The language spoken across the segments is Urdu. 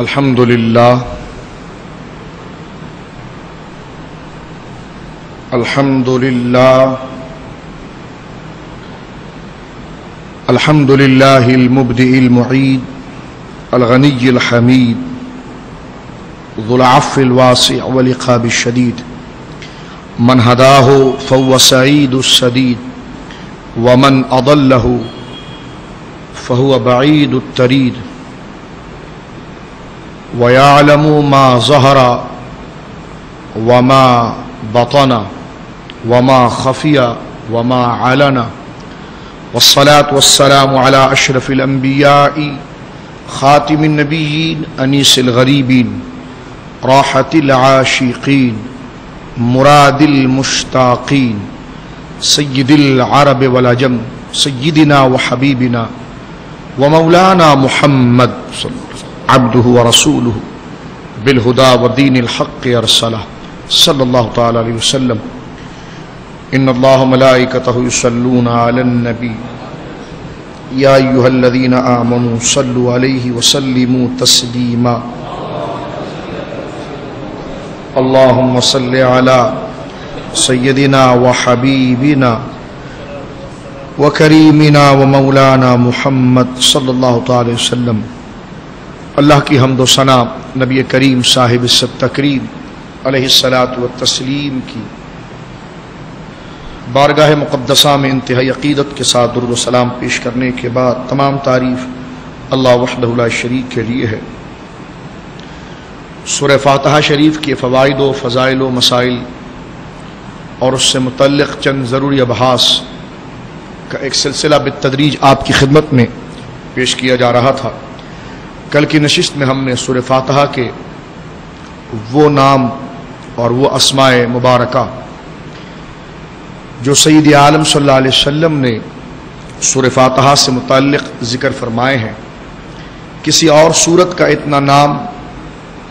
الحمد للہ الحمد للہ الحمد للہ المبدئ المعید الغنی الحمید ذو العفو الواسع والعقاب الشدید من ہداہ فهو سعید السدید ومن اضلہ فهو بعید الترید وَيَعْلَمُ مَا ظَهَرَ وَمَا بَطَنَ وَمَا خَفِيَ وَمَا عَلَنَ وَالصَّلَاةُ وَالسَّلَامُ عَلَى أَشْرَفِ الْأَنْبِيَاءِ خَاتِمِ النَّبِيِّينَ أَنِيسِ الْغَرِيبِينَ رَاحَةِ الْعَاشِقِينَ مُرَادِ الْمُشْتَاقِينَ سَيِّدِ الْعَرَبِ وَالْعَجَمِ سَيِّدِنَا وَحَبِيبِنَا وَمَوْلَانَا مُحَمَّدٍ عبدہ ورسولہ بالہدى ودین الحق ارسلہ صلی اللہ تعالی علیہ وسلم ان اللہ ملائکتہ یصلون علی النبی یا ایہا الذین آمنوا صلوا علیہ وسلموا تسلیما اللہم صل علی سیدنا وحبیبنا وکریمنا ومولانا محمد صلی اللہ تعالی وسلم۔ اللہ کی حمد و ثنا نبی کریم صاحب الصدق تکریم علیہ الصلاۃ والتسلیم کی بارگاہ مقدسہ میں انتہائی عقیدت کے ساتھ درود و سلام پیش کرنے کے بعد تمام تعریف اللہ وحدہ لا شریک کے لیے ہے۔ سورہ فاتحہ شریف کے فوائد و فضائل و مسائل اور اس سے متعلق چند ضروری ابحاث کا ایک سلسلہ بالتدریج آپ کی خدمت میں پیش کیا جا رہا تھا۔ کل کی نشست میں ہم نے سورہ فاتحہ کے وہ نام اور وہ اسماء مبارکہ جو سید عالم صلی اللہ علیہ وسلم نے سورہ فاتحہ سے متعلق ذکر فرمائے ہیں، کسی اور سورت کا اتنا نام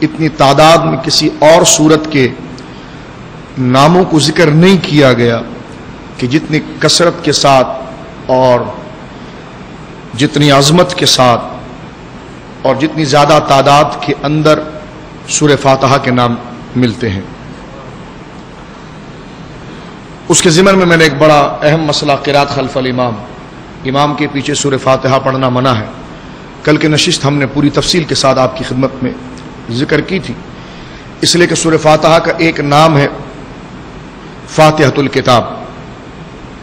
اتنی تعداد میں کسی اور سورت کے ناموں کو ذکر نہیں کیا گیا کہ جتنی کثرت کے ساتھ اور جتنی عظمت کے ساتھ اور جتنی زیادہ تعداد کے اندر سورہ فاتحہ کے نام ملتے ہیں۔ اس کے ضمن میں میں نے ایک بڑا اہم مسئلہ قرات خلف الامام، امام کے پیچھے سورہ فاتحہ پڑھنا منع ہے، کل کے نشست ہم نے پوری تفصیل کے ساتھ آپ کی خدمت میں ذکر کی تھی، اس لیے کہ سورہ فاتحہ کا ایک نام ہے فاتحۃ الکتاب،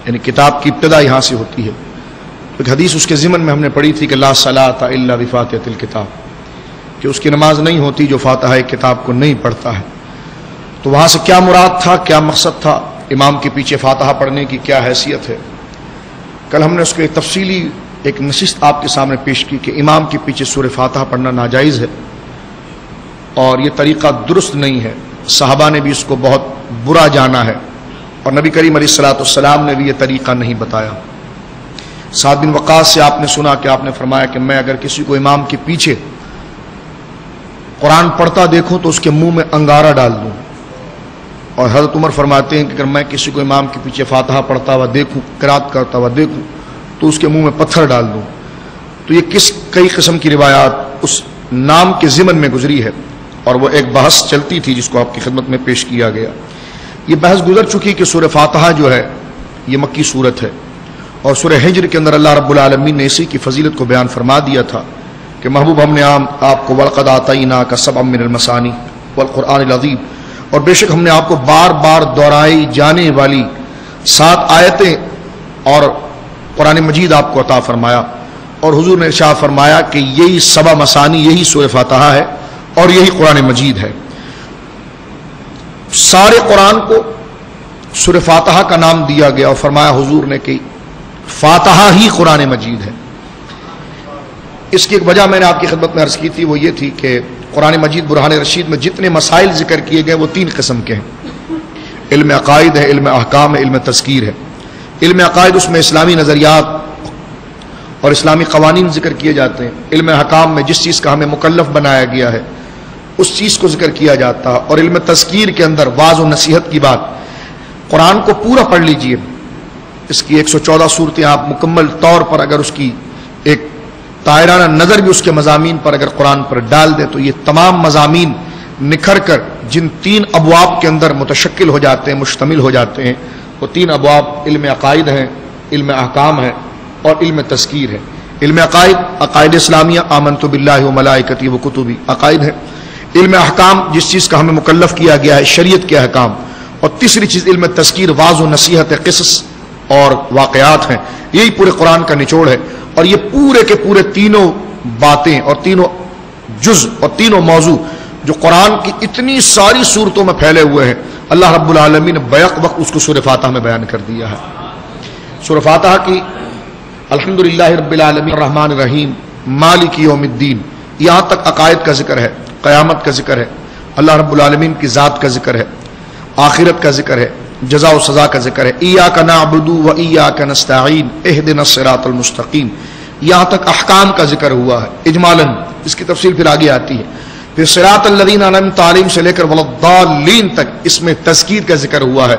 یعنی کتاب کی ابتدا یہاں سے ہوتی ہے۔ ایک حدیث اس کے ضمن میں ہم نے پڑھی تھی کہ لا صلاۃ الا بفاتحۃ الکتاب، کہ اس کی نماز نہیں ہوتی جو فاتحہ کتاب کو نہیں پڑھتا ہے۔ تو وہاں سے کیا مراد تھا، کیا مقصد تھا، امام کے پیچھے فاتحہ پڑھنے کی کیا حیثیت ہے، کل ہم نے اس کو ایک تفصیلی ایک نشست آپ کے سامنے پیش کی کہ امام کے پیچھے سورہ فاتحہ پڑھنا ناجائز ہے اور یہ طریقہ درست نہیں ہے، صحابہ نے بھی اس کو بہت برا جانا ہے اور نبی کریم علیہ الصلوۃ والسلام نے بھی یہ طریقہ نہیں بتایا۔ سعد بن وقاص سے آپ نے سنا کہ آپ نے فرمایا کہ میں اگر کسی کو امام کے پیچھے قرآن پڑھتا دیکھوں تو اس کے منہ میں انگارہ ڈال دوں، اور حضرت عمر فرماتے ہیں کہ اگر میں کسی کو امام کے پیچھے فاتحہ پڑھتا ہوا دیکھوں، قرات کرتا ہوا دیکھوں تو اس کے منہ میں پتھر ڈال دوں۔ تو یہ کئی قسم کی روایات اس نام کے ضمن میں گزری ہے اور وہ ایک بحث چلتی تھی جس کو آپ کی خدمت میں پیش کیا گیا۔ یہ بحث گزر چکی کہ سورہ فاتحہ جو ہے یہ مکی سورت ہے، اور سورہ ہجر کے اندر اللہ رب العالمین نے اسی کی فضیلت کو بیان فرما دیا تھا کہ محبوب ہم نے آپ کو وَلَقَدْ آتَيْنَاكَ سَبْعًا مِّنَ الْمَثَانِي وَالْقُرْآنِ الْعَظِيمِ، اور بے شک ہم نے آپ کو بار بار دہرائی جانے والی 7 آیتیں اور قرآن مجید آپ کو عطا فرمایا، اور حضور نے ارشاد فرمایا کہ یہی 7 مثانی، یہی سورہ فاتحہ ہے اور یہی قرآن مجید ہے۔ سارے قرآن کو سورہ فاتحہ کا نام دیا گیا اور فرمایا حضور نے کہ فاتحہ ہی قرآن مجید ہے۔ اس کی ایک وجہ میں نے آپ کی خدمت میں عرض کی تھی، وہ یہ تھی کہ قرآن مجید برہان رشید میں جتنے مسائل ذکر کیے گئے وہ 3 قسم کے ہیں، علم عقائد ہے، علم احکام ہے، علم تذکیر ہے۔ علم عقائد اس میں اسلامی نظریات اور اسلامی قوانین ذکر کیے جاتے ہیں، علم احکام میں جس چیز کا ہمیں مکلف بنایا گیا ہے اس چیز کو ذکر کیا جاتا ہے، اور علم تذکیر کے اندر واعظ و نصیحت کی بات۔ قرآن کو پورا پڑھ لیجئے، اس کی 114 صورتیں آپ مکمل طور پر اگر اس کی ایک طائرانہ نظر بھی اس کے مضامین پر اگر قرآن پر ڈال دے تو یہ تمام مضامین نکھر کر جن 3 ابواب کے اندر متشکل ہو جاتے ہیں، مشتمل ہو جاتے ہیں، وہ 3 ابواب علم عقائد ہیں، علم احکام ہے اور علم تذکیر ہے۔ علم عقائد، عقائد اسلامیہ، آمنت باللہ و ملائکتی و کتبی، عقائد ہے۔ علم احکام، جس چیز کا ہمیں مکلف کیا گیا ہے، شریعت کے احکام۔ اور تیسری چیز علم تذکیر، واعظ و نصیحت، قصص اور واقعات ہیں۔ یہی پورے قرآن کا نچوڑ ہے، اور یہ پورے کے پورے تینوں باتیں اور تینوں جز اور تینوں موضوع جو قرآن کی اتنی ساری صورتوں میں پھیلے ہوئے ہیں، اللہ رب العالمین نے بیک وقت اس کو سورہ فاتحہ میں بیان کر دیا ہے۔ سورہ فاتحہ کی الحمدللہ رب العالمین الرحمن الرحیم مالک یوم الدین، یہاں تک عقائد کا ذکر ہے، قیامت کا ذکر ہے، اللہ رب العالمین کی ذات کا ذکر ہے، آخرت کا ذکر ہے، جزا و سزا کا ذکر ہے، ایاک نعبد و ایاک نستعین اہدنا الصراط المستقیم، یہاں تک احکام کا ذکر ہوا ہے اجمالاً، اس کی تفصیل پھر آگے آتی ہے۔ پھر صراط الذین انعمت علیہم سے لے کر ولضالین تک اس میں تذکیر کا ذکر ہوا ہے،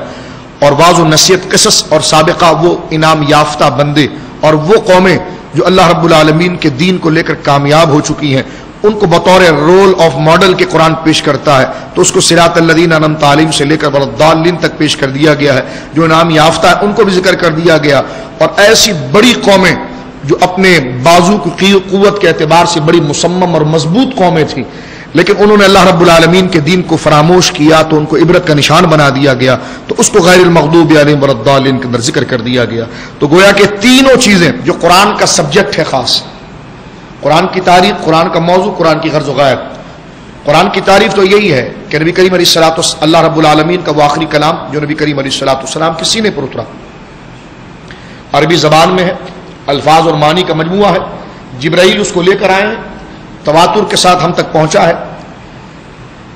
اور واعظ و نصیحت، قصص اور سابقہ وہ انعام یافتہ بندے اور وہ قومیں جو اللہ رب العالمین کے دین کو لے کر کامیاب ہو چکی ہیں، ان کو بطور رول آف ماڈل کے قرآن پیش کرتا ہے، تو اس کو صراط الذین انعمت علیہم سے لے کر ولضالین تک پیش کر دیا گیا ہے۔ جو انعام یافتہ ہے ان کو بھی ذکر کر دیا گیا، اور ایسی بڑی قومیں جو اپنے بازو کی قوت کے اعتبار سے بڑی مصمم اور مضبوط قومیں تھیں، لیکن انہوں نے اللہ رب العالمین کے دین کو فراموش کیا تو ان کو عبرت کا نشان بنا دیا گیا، تو اس کو غیر المغضوب علیہم ولا الضالین کے اندر ذکر کر دیا گیا۔ تو گویا کہ تینوں چیزیں جو قرآن کا سبجیکٹ ہے، خاص قرآن کی تعریف، قرآن کا موضوع، قرآن کی غرض و غایت۔ قرآن کی تعریف تو یہی ہے کہ نبی کریم علیہ الصلوۃ والسلام، اللہ رب العالمین کا وہ آخری کلام جو نبی کریم علیہ الصلوۃ والسلام کے سینے پر اترا، عربی زبان میں ہے، الفاظ اور معنی کا مجموعہ ہے، جبرائیل اس کو لے کر آئے ہیں، تواتر کے ساتھ ہم تک پہنچا ہے۔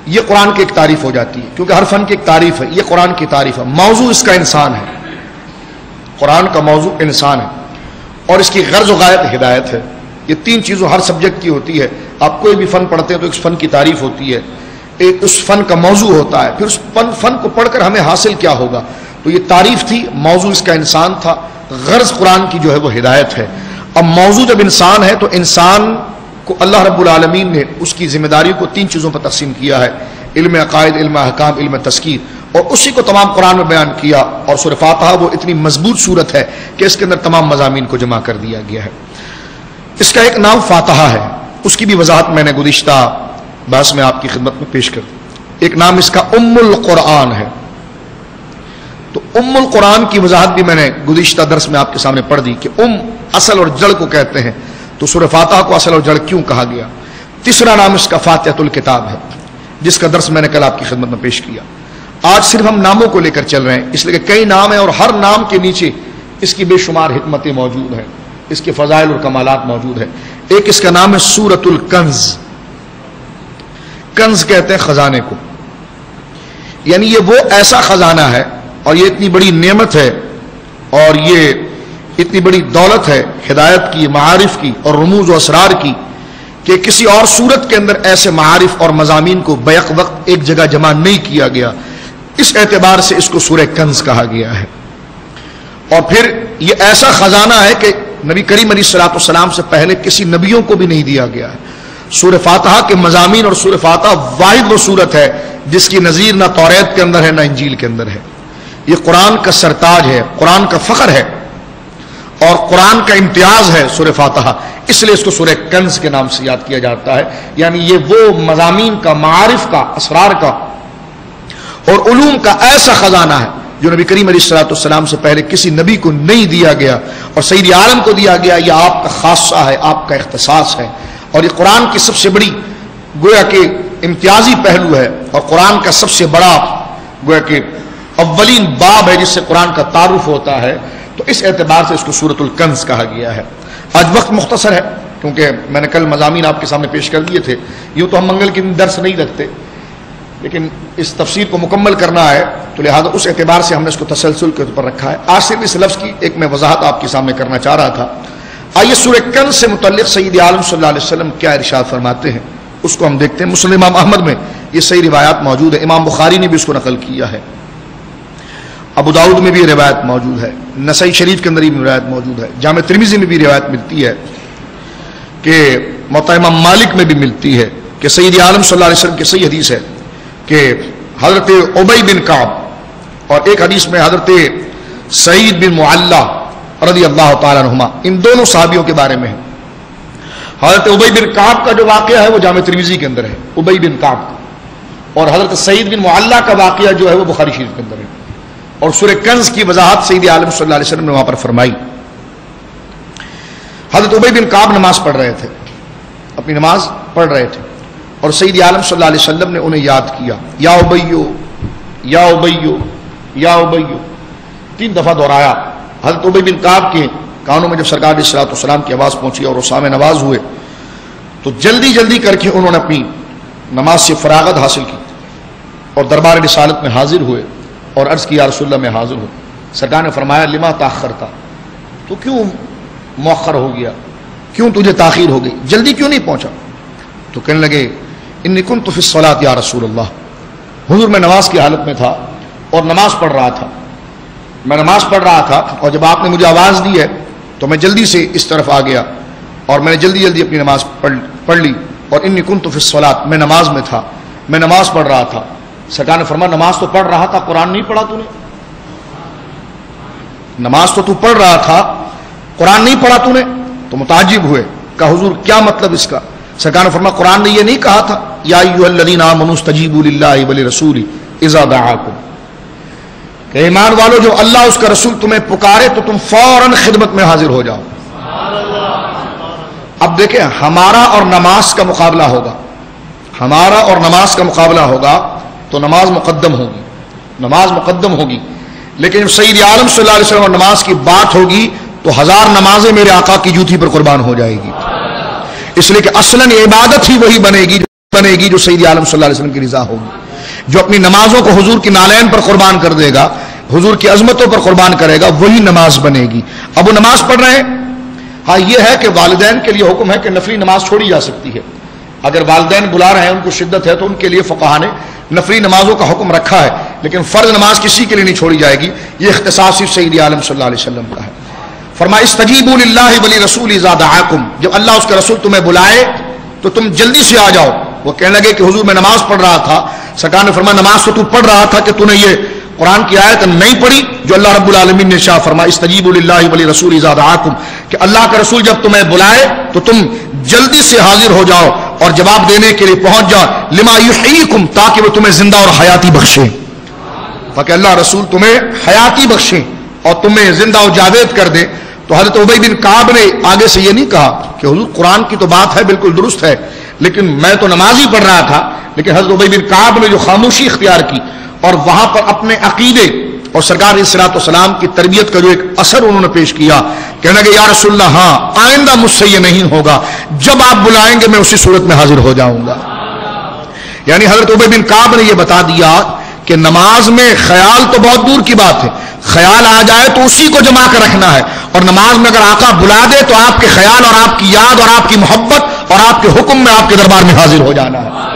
یہ قرآن کی ایک تعریف ہو جاتی ہے، کیونکہ ہر فن کی ایک تعریف ہے، یہ قرآن کی تعریف ہے۔ موضوع اس کا انسان ہے، قرآن کا موضوع انسان ہے، اور اس کی غرض و غایت ہدایت ہے۔ یہ 3 چیزوں ہر سبجیکٹ کی ہوتی ہے۔ آپ کوئی بھی فن پڑھتے ہیں تو ایک فن کی تعریف ہوتی ہے، ایک اس فن کا موضوع ہوتا ہے، پھر اس فن کو پڑھ کر ہمیں حاصل کیا ہوگا۔ تو یہ تعریف تھی، موضوع اس کا انسان تھا، غرض قرآن کی جو ہے وہ ہدایت ہے۔ اب موضوع جب انسان ہے تو انسان کو اللہ رب العالمین نے اس کی ذمہ داری کو 3 چیزوں پر تقسیم کیا ہے، علم عقائد، علم احکام، علم تذکیر، اور اسی کو تمام قرآن میں بیان کیا۔ اور سورہ فاتحہ وہ اتنی مضبوط صورت ہے کہ اس کے اندر تمام مضامین کو جمع کر دیا گیا ہے۔ اس کا ایک نام فاتحہ ہے، اس کی بھی وضاحت میں نے گزشتہ بحث میں آپ کی خدمت میں پیش کر دی۔ ایک نام اس کا ام القرآن ہے، تو ام القرآن کی وضاحت بھی میں نے گزشتہ درس میں آپ کے سامنے پڑھ دی کہ اصل اور جڑ کو کہتے ہیں، تو سورہ فاتحہ کو اصل اور جڑ کیوں کہا گیا۔ تیسرا نام اس کا فاتحۃ الکتاب ہے، جس کا درس میں نے کل آپ کی خدمت میں پیش کیا۔ آج صرف ہم ناموں کو لے کر چل رہے ہیں، اس لیے کہ کئی نام ہیں اور ہر نام کے نیچے اس کی بے شمار حکمتیں موجود ہیں، اس کے فضائل اور کمالات موجود ہیں۔ ایک اس کا نام ہے سورۃ الکنز۔ کنز کہتے ہیں خزانے کو، یعنی یہ وہ ایسا خزانہ ہے، اور یہ اتنی بڑی نعمت ہے، اور یہ اتنی بڑی دولت ہے ہدایت کی، معارف کی اور رموز و اسرار کی، کہ کسی اور صورت کے اندر ایسے معارف اور مضامین کو بیک وقت ایک جگہ جمع نہیں کیا گیا۔ اس اعتبار سے اس کو سورہ کنز کہا گیا ہے۔ اور پھر یہ ایسا خزانہ ہے کہ نبی کریم علیہ الصلوۃ والسلام سے پہلے کسی نبیوں کو بھی نہیں دیا گیا ہے۔ سورہ فاتحہ کے مضامین اور سورہ فاتحہ واحد وہ صورت ہے جس کی نظیر نہ توریت کے اندر ہے نہ انجیل کے اندر ہے۔ یہ قرآن کا سرتاج ہے، قرآن کا فخر ہے، اور قرآن کا امتیاز ہے سورہ فاتحہ، اس لیے اس کو سورہ کنز کے نام سے یاد کیا جاتا ہے۔ یعنی یہ وہ مضامین کا، معارف کا، اسرار کا اور علوم کا ایسا خزانہ ہے جو نبی کریم علیہ الصلوۃ والسلام سے پہلے کسی نبی کو نہیں دیا گیا، اور سید عالم کو دیا گیا۔ یہ آپ کا خاصہ ہے، آپ کا اختصاص ہے، اور یہ قرآن کی سب سے بڑی گویا کہ امتیازی پہلو ہے، اور قرآن کا سب سے بڑا گویا کہ اولین باب ہے جس سے قرآن کا تعارف ہوتا ہے۔ تو اس اعتبار سے اس کو سورۃ الکنز کہا گیا ہے۔ آج وقت مختصر ہے کیونکہ میں نے کل مضامین آپ کے سامنے پیش کر دیے تھے۔ یوں تو ہم منگل کے دن درس نہیں رکھتے، لیکن اس تفسیر کو مکمل کرنا ہے تو لہذا اس اعتبار سے ہم نے اس کو تسلسل کے اوپر رکھا ہے۔ آج صرف اس لفظ کی ایک میں وضاحت آپ کے سامنے کرنا چاہ رہا تھا۔ آئیے سورہ کنز سے متعلق سید عالم صلی اللہ علیہ وسلم کیا ارشاد فرماتے ہیں اس کو ہم دیکھتے ہیں۔ مسلم امام احمد میں یہ صحیح روایات موجود ہے، امام بخاری نے بھی اس کو نقل کیا ہے، ابو داؤد میں بھی یہ روایت موجود ہے، نسائی شریف کے اندر بھی روایت موجود ہے، جامع ترمذی میں بھی روایت ملتی ہے کہ موطا امام مالک میں بھی ملتی ہے کہ سید عالم صلی اللہ علیہ وسلم کی صحیح حدیث ہے کہ حضرت ابی بن کعب اور ایک حدیث میں حضرت سعید بن معلہ رضی اللہ تعالیٰ عنہما، ان دونوں صحابیوں کے بارے میں ہے۔ حضرت ابی بن کعب کا جو واقعہ ہے وہ جامع ترمذی کے اندر ہے، ابی بن کعب کا، اور حضرت سعید بن معلہ کا واقعہ جو ہے وہ بخاری شریف کے اندر ہے، اور سورہ کنز کی وضاحت سید عالم صلی اللہ علیہ وسلم نے وہاں پر فرمائی۔ حضرت ابی بن کعب نماز پڑھ رہے تھے، اپنی نماز پڑھ رہے تھے، اور سید عالم صلی اللہ علیہ وسلم نے انہیں یاد کیا، یا ابیو یا ابیو یا ابیو، 3 دفعہ دہرایا۔ حضرت ابی بن کعب کے کانوں میں جب سرکار علیہ الصلوۃ والسلام کی آواز پہنچی اور وہ سامع نواز ہوئے تو جلدی جلدی کر کے انہوں نے اپنی نماز سے فراغت حاصل کی اور دربار رسالت میں حاضر ہوئے اور عرض کی یا رسول اللہ میں حاضر ہوں۔ سرکار نے فرمایا لما تاخرتا، تو کیوں مؤخر ہو گیا، کیوں تجھے تاخیر ہو گئی، جلدی کیوں نہیں پہنچا؟ تو کہنے لگے انی کنت فی الصلاۃ یا رسول اللہ، حضور میں نماز کی حالت میں تھا اور نماز پڑھ رہا تھا، میں نماز پڑھ رہا تھا، اور جب آپ نے مجھے آواز دی ہے تو میں جلدی سے اس طرف آ گیا اور میں نے جلدی جلدی اپنی نماز پڑھ لی، اور انی کنت فی الصلاۃ، میں نماز میں تھا، میں نماز پڑھ رہا تھا۔ سرکار نے فرمایا نماز تو پڑھ رہا تھا، قرآن نہیں پڑھا تو نے؟ نماز تو پڑھ رہا تھا، قرآن نہیں پڑھا تو نے؟ تو متعجب ہوئے، کہا حضور کیا مطلب اس کا؟ سرکار نے فرمایا قرآن نے یہ نہیں کہا تھا یا ایھا الذین آمنوا استجیبوا للہ ولرسولہ اذا دعاکم، کہ ایمان والو جو اللہ اس کا رسول تمہیں پکارے تو تم فوراً خدمت میں حاضر ہو جاؤ۔ اب دیکھیں ہمارا اور نماز کا مقابلہ ہوگا، ہمارا اور نماز کا مقابلہ ہوگا تو نماز مقدم ہوگی، نماز مقدم ہوگی، لیکن جب سید عالم صلی اللہ علیہ وسلم اور نماز کی بات ہوگی تو 1000 نمازیں میرے آقا کی جوتی پر قربان ہو جائے گی، اس لیے کہ اصلاً عبادت ہی وہی بنے گی جو سید عالم صلی اللہ علیہ وسلم کی رضا ہوگی۔ جو اپنی نمازوں کو حضور کی نالین پر قربان کر دے گا، حضور کی عظمتوں پر قربان کرے گا، وہی نماز بنے گی۔ اب وہ نماز پڑھ رہے ہیں، ہاں یہ ہے کہ والدین کے لیے حکم ہے کہ نفلی نماز چھوڑی جا سکتی ہے، اگر والدین بلا رہے ہیں، ان کو شدت ہے، تو ان کے لیے فقہا نے نفلی نمازوں کا حکم رکھا ہے، لیکن فرض نماز کسی کے لیے نہیں چھوڑی جائے گی، یہ اختصاص صرف سید عالم صلی اللہ علیہ وسلم کا ہے۔ فرمایا استجیبوا للہ ولرسولہ اذا دعاکم، جب اللہ اس کا رسول تمہیں بلائے تو تم جلدی سے آ جاؤ۔ وہ کہنے لگے کہ حضور میں نماز پڑھ رہا تھا، سرکار نے فرمایا نماز تو پڑھ رہا تھا کہ تو نے یہ قرآن کی آیت نہیں پڑھی جو اللہ رب العالمین نے ارشاد فرمایا استجیبوا للہ ولرسولہ اذا دعاکم، کہ اللہ کا رسول جب تمہیں بلائے تو تم جلدی سے حاضر ہو جاؤ اور جواب دینے کے لیے پہنچ جاؤ، لما یحییکم، تاکہ وہ تمہیں زندہ اور حیاتی بخشیں، تاکہ اللہ رسول تمہیں حیاتی بخشیں اور تمہیں زندہ و جاوید کر دے۔ تو حضرت ابی بن کعب نے آگے سے یہ نہیں کہا کہ حضور قرآن کی تو بات ہے بالکل درست ہے، لیکن میں تو نماز ہی پڑھ رہا تھا، لیکن حضرت ابی بن کعب نے جو خاموشی اختیار کی اور وہاں پر اپنے عقیدے اور سرکار علیہ الصلوۃ والسلام کی تربیت کا جو ایک اثر انہوں نے پیش کیا، کہنے لگے یا رسول اللہ ہاں آئندہ مجھ سے یہ نہیں ہوگا، جب آپ بلائیں گے میں اسی صورت میں حاضر ہو جاؤں گا۔ یعنی حضرت ابی بن کعب نے یہ بتا دیا کہ نماز میں خیال تو بہت دور کی بات ہے، خیال آ جائے تو اسی کو جما کر رکھنا ہے، اور نماز میں اگر آقا بلا دے تو آپ کے خیال اور آپ کی یاد اور آپ کی محبت اور آپ کے حکم میں آپ کے دربار میں حاضر ہو جانا ہے۔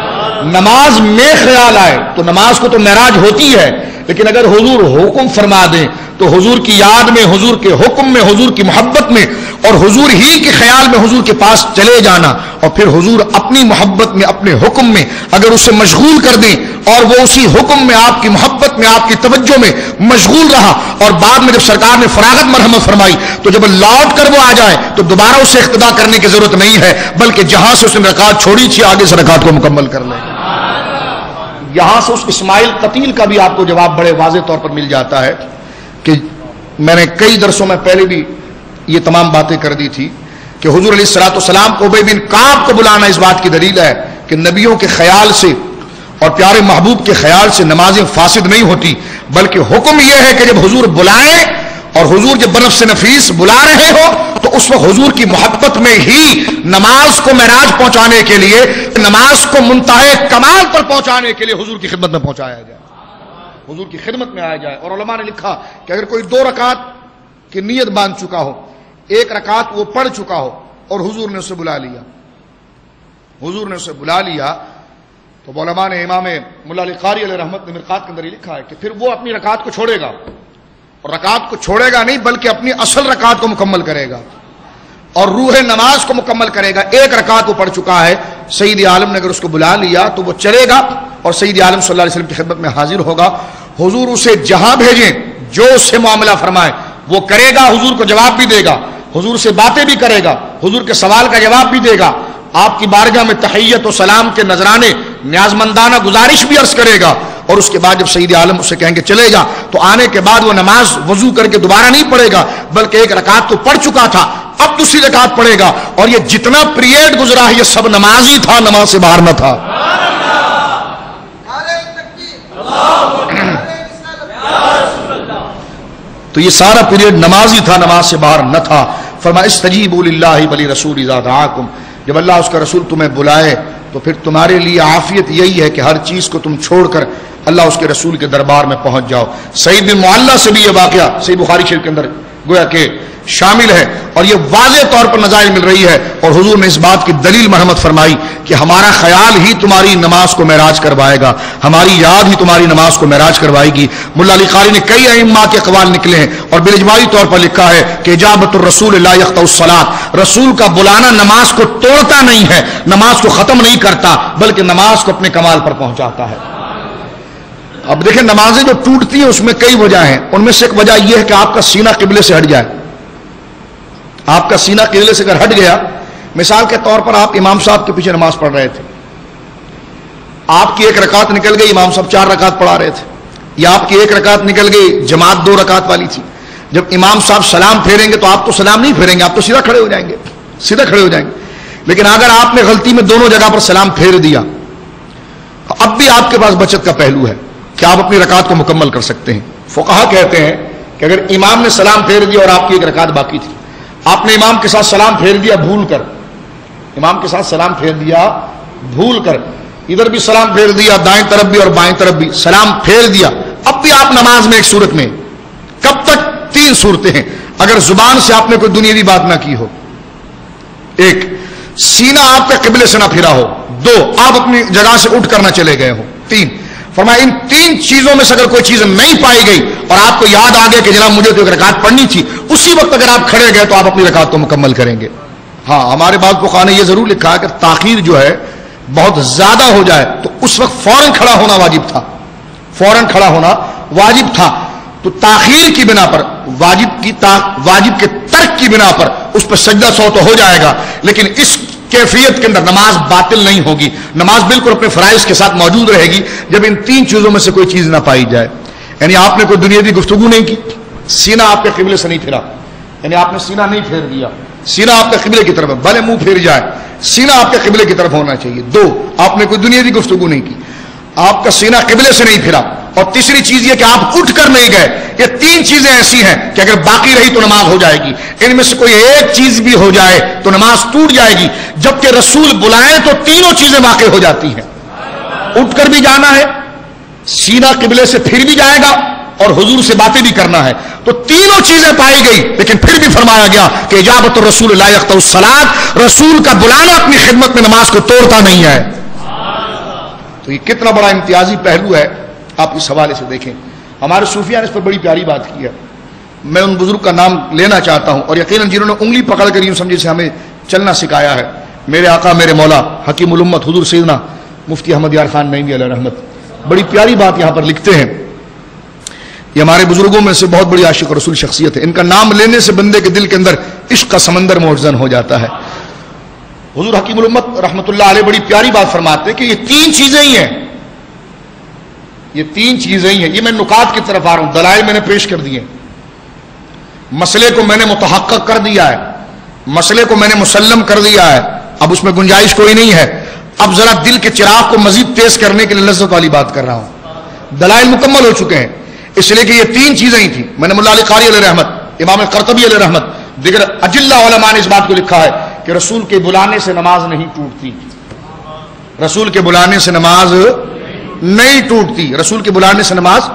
نماز میں خیال آئے تو نماز کو تو معراج ہوتی ہے، لیکن اگر حضور حکم فرما دیں تو حضور کی یاد میں، حضور کے حکم میں، حضور کی محبت میں اور حضور ہی کے خیال میں حضور کے پاس چلے جانا، اور پھر حضور اپنی محبت میں، اپنے حکم میں اگر اسے مشغول کر دیں اور وہ اسی حکم میں، آپ کی محبت میں، آپ کی توجہ میں مشغول رہا، اور بعد میں جب سرکار نے فراغت مرحمت فرمائی تو جب لوٹ کر وہ آ جائے تو دوبارہ اسے اقتدا کرنے کی ضرورت نہیں ہے، بلکہ جہاں سے اس نے رکعت چھوڑی تھی آگے سے رکعت کو مکمل کر لے۔ یہاں سے اس اسماعیل قتیل کا بھی آپ کو جواب بڑے واضح طور پر مل جاتا ہے کہ میں نے کئی درسوں میں پہلے بھی یہ تمام باتیں کر دی تھی کہ حضور علیہ الصلوۃ والسلام کو ابی بن کعب کو بلانا اس بات کی دلیل ہے کہ نبیوں کے خیال سے اور پیارے محبوب کے خیال سے نمازیں فاسد نہیں ہوتی، بلکہ حکم یہ ہے کہ جب حضور بلائیں اور حضور جب بنفس نفیس بلا رہے ہو تو اس وقت حضور کی محبت میں ہی نماز کو معراج پہنچانے کے لیے، نماز کو منتہے کمال پر پہنچانے کے لیے حضور کی خدمت میں پہنچایا جائے، حضور کی خدمت میں آیا جائے۔ اور علماء نے لکھا کہ اگر کوئی 2 رکعت کی نیت باندھ چکا ہو، 1 رکعت وہ پڑھ چکا ہو اور حضور نے اسے بلا لیا، حضور نے اسے بلا لیا، تو علماء نے، امام ملا علی قاری علیہ رحمت نے مرقات کے اندر یہ لکھا ہے کہ پھر وہ اپنی رکعت کو چھوڑے گا، اور رکعت کو چھوڑے گا نہیں بلکہ اپنی اصل رکعت کو مکمل کرے گا، اور روح نماز کو مکمل کرے گا. ایک رکعت وہ پڑھ چکا ہے, سید عالم نے اگر اس کو بلا لیا تو وہ چلے گا اور سید عالم صلی اللہ علیہ وسلم کی خدمت میں حاضر ہوگا. حضور اسے جہاں بھیجیں, جو اس سے معاملہ فرمائے وہ کرے گا, حضور کو جواب بھی دے گا, حضور سے باتیں بھی کرے گا, حضور کے سوال کا جواب بھی دے گا, آپ کی بارگاہ میں تحیت و سلام کے نذرانے نیاز مندانہ گزارش بھی عرض کرے گا. اور اس کے بعد جب سید عالم اسے کہیں گے چلے جا, تو آنے کے بعد وہ نماز وضو کر کے دوبارہ نہیں پڑھے گا, بلکہ ایک رکعت تو پڑھ چکا تھا, اب دوسری رکعت پڑھے گا. اور یہ جتنا پیریڈ گزرا ہے یہ سب نماز ہی تھا, نماز سے باہر نہ تھا. تو یہ سارا پیریڈ نماز ہی تھا, نماز سے باہر نہ تھا. فرمایا استجیبوا للہ ولرسول اذا دعاکم, جب اللہ اس کا رسول تمہیں بلائے تو پھر تمہارے لیے عافیت یہی ہے کہ ہر چیز کو تم چھوڑ کر اللہ اس کے رسول کے دربار میں پہنچ جاؤ. سعید بن معلہ سے بھی یہ واقعہ صحیح بخاری شریف کے اندر گویا کہ شامل ہے, اور یہ واضح طور پر نظائر مل رہی ہے. اور حضور نے اس بات کی دلیل مرحمت فرمائی کہ ہمارا خیال ہی تمہاری نماز کو معراج کروائے گا, ہماری یاد ہی تمہاری نماز کو معراج کروائے گی. ملا علی قاری نے کئی ائمہ کے اقوال نکلے ہیں اور بالاجماعی طور پر لکھا ہے کہ اجابت الرسول لا یقطع الصلاۃ, رسول کا بلانا نماز کو توڑتا نہیں ہے, نماز کو ختم نہیں کرتا, بلکہ نماز کو اپنے کمال پر پہنچاتا ہے. اب دیکھیں نمازیں جو ٹوٹتی ہیں اس میں کئی وجہ ہیں, ان میں سے ایک وجہ یہ ہے کہ آپ کا سینہ قبلے سے ہٹ جائے. آپ کا سینہ قبلے سے اگر ہٹ گیا, مثال کے طور پر آپ امام صاحب کے پیچھے نماز پڑھ رہے تھے, آپ کی ایک رکعت نکل گئی, امام صاحب 4 رکعت پڑھا رہے تھے, یا آپ کی ایک رکعت نکل گئی, جماعت 2 رکعت والی تھی. جب امام صاحب سلام پھیریں گے تو آپ تو سلام نہیں پھیریں گے, آپ تو سیدھا کھڑے ہو جائیں گے, سیدھا کھڑے ہو جائیں گے. لیکن اگر آپ نے غلطی میں دونوں جگہ پر سلام پھیر دیا, اب بھی آپ کے پاس بچت کا پہلو ہے کہ آپ اپنی رکعت کو مکمل کر سکتے ہیں. فقہا کہتے ہیں کہ اگر امام نے سلام پھیر دیا اور آپ کی ایک رکعت باقی تھی, آپ نے امام کے ساتھ سلام پھیر دیا بھول کر, امام کے ساتھ سلام پھیر دیا بھول کر, ادھر بھی سلام پھیر دیا, دائیں طرف بھی اور بائیں طرف بھی سلام پھیر دیا, اب بھی آپ نماز میں ایک صورت میں, کب تک 3 صورتیں ہیں. اگر زبان سے آپ نے کوئی دنیاوی بات نہ کی ہو, 1, سینہ آپ کا قبلے سے نہ پھرا ہو, 2, آپ اپنی جگہ سے اٹھ کر نہ چلے گئے ہو, 3, فرمایا ان 3 چیزوں میں سے اگر کوئی چیز نہیں پائی گئی اور آپ کو یاد آ گیا کہ جناب مجھے تو ایک رکعت پڑھنی تھی, اسی وقت اگر آپ کھڑے گئے تو آپ اپنی رکعت کو مکمل کریں گے. ہاں ہمارے بعض فقہا نے یہ ضرور لکھا ہے کہ تاخیر جو ہے بہت زیادہ ہو جائے تو اس وقت فوراً کھڑا ہونا واجب تھا, فوراً کھڑا ہونا واجب تھا. تو تاخیر کی بنا پر, واجب کے ترک کی بنا پر اس پر سجدہ سو تو ہو جائے گا, لیکن اس کیفیت کے اندر نماز باطل نہیں ہوگی, نماز بالکل اپنے فرائض کے ساتھ موجود رہے گی جب ان 3 چیزوں میں سے کوئی چیز نہ پائی جائے. یعنی آپ نے کوئی دنیاوی گفتگو نہیں کی, سینہ آپ کے قبلے سے نہیں پھرا, یعنی آپ نے سینہ نہیں پھیر دیا, سینہ آپ کے قبلے کی طرف ہے, بھلے منہ پھیر جائے, سینہ آپ کے قبلے کی طرف ہونا چاہیے. 2, آپ نے کوئی دنیاوی گفتگو نہیں کی, آپ کا سینہ قبلے سے نہیں پھرا, اور تیسری چیز یہ کہ آپ اٹھ کر نہیں گئے. یہ 3 چیزیں ایسی ہیں کہ اگر باقی رہی تو نماز ہو جائے گی, ان میں سے کوئی ایک چیز بھی ہو جائے تو نماز ٹوٹ جائے گی. جبکہ رسول بلائیں تو تینوں چیزیں واقع ہو جاتی ہیں, اٹھ کر بھی جانا ہے, سینہ قبلے سے پھر بھی جائے گا, اور حضور سے باتیں بھی کرنا ہے. تو تینوں چیزیں پائی گئی, لیکن پھر بھی فرمایا گیا کہ اجابت الرسول لا یقطع الصلاۃ, رسول کا بلانا اپنی خدمت میں نماز کو توڑتا نہیں ہے. تو یہ کتنا بڑا امتیازی پہلو ہے, آپ اس حوالے سے دیکھیں. ہمارے صوفیہ نے اس پر بڑی پیاری بات کی ہے. میں ان بزرگ کا نام لینا چاہتا ہوں, اور یقیناً جنہوں نے انگلی پکڑ کر یوں سمجھے سے ہمیں چلنا سکھایا ہے, میرے آقا میرے مولا حکیم الامت حضور سیدنا مفتی احمد یار خان نعیمی علیہ رحمت بڑی پیاری بات یہاں پر لکھتے ہیں. یہ ہمارے بزرگوں میں سے بہت بڑی عاشق رسول شخصیت ہے, ان کا نام لینے سے بندے کے دل کے اندر عشق کا سمندر موجزن ہو جاتا ہے. حضور حکیم الامت رحمت اللہ علیہ بڑی پیاری بات فرماتے ہیں کہ یہ 3 چیزیں ہی ہیں, یہ 3 چیزیں ہی ہیں. یہ میں نکات کی طرف آ رہا ہوں, دلائل میں نے پیش کر دیے, مسئلے کو میں نے متحقق کر دیا ہے, مسئلے کو میں نے مسلم کر دیا ہے, اب اس میں گنجائش کوئی نہیں ہے. اب ذرا دل کے چراغ کو مزید تیز کرنے کے لیے لذت والی بات کر رہا ہوں. دلائل مکمل ہو چکے ہیں, اس لیے کہ یہ 3 چیزیں ہی تھیں. میں نے ملا علی قاری علیہ رحمت, امام قرطبی علیہ رحمت, دیگر اجلہ علماء نے اس بات کو لکھا ہے کہ رسول کے بلانے سے نماز نہیں ٹوٹتی, رسول کے بلانے سے نماز نہیں ٹوٹتی, رسول کے بلانے سے نماز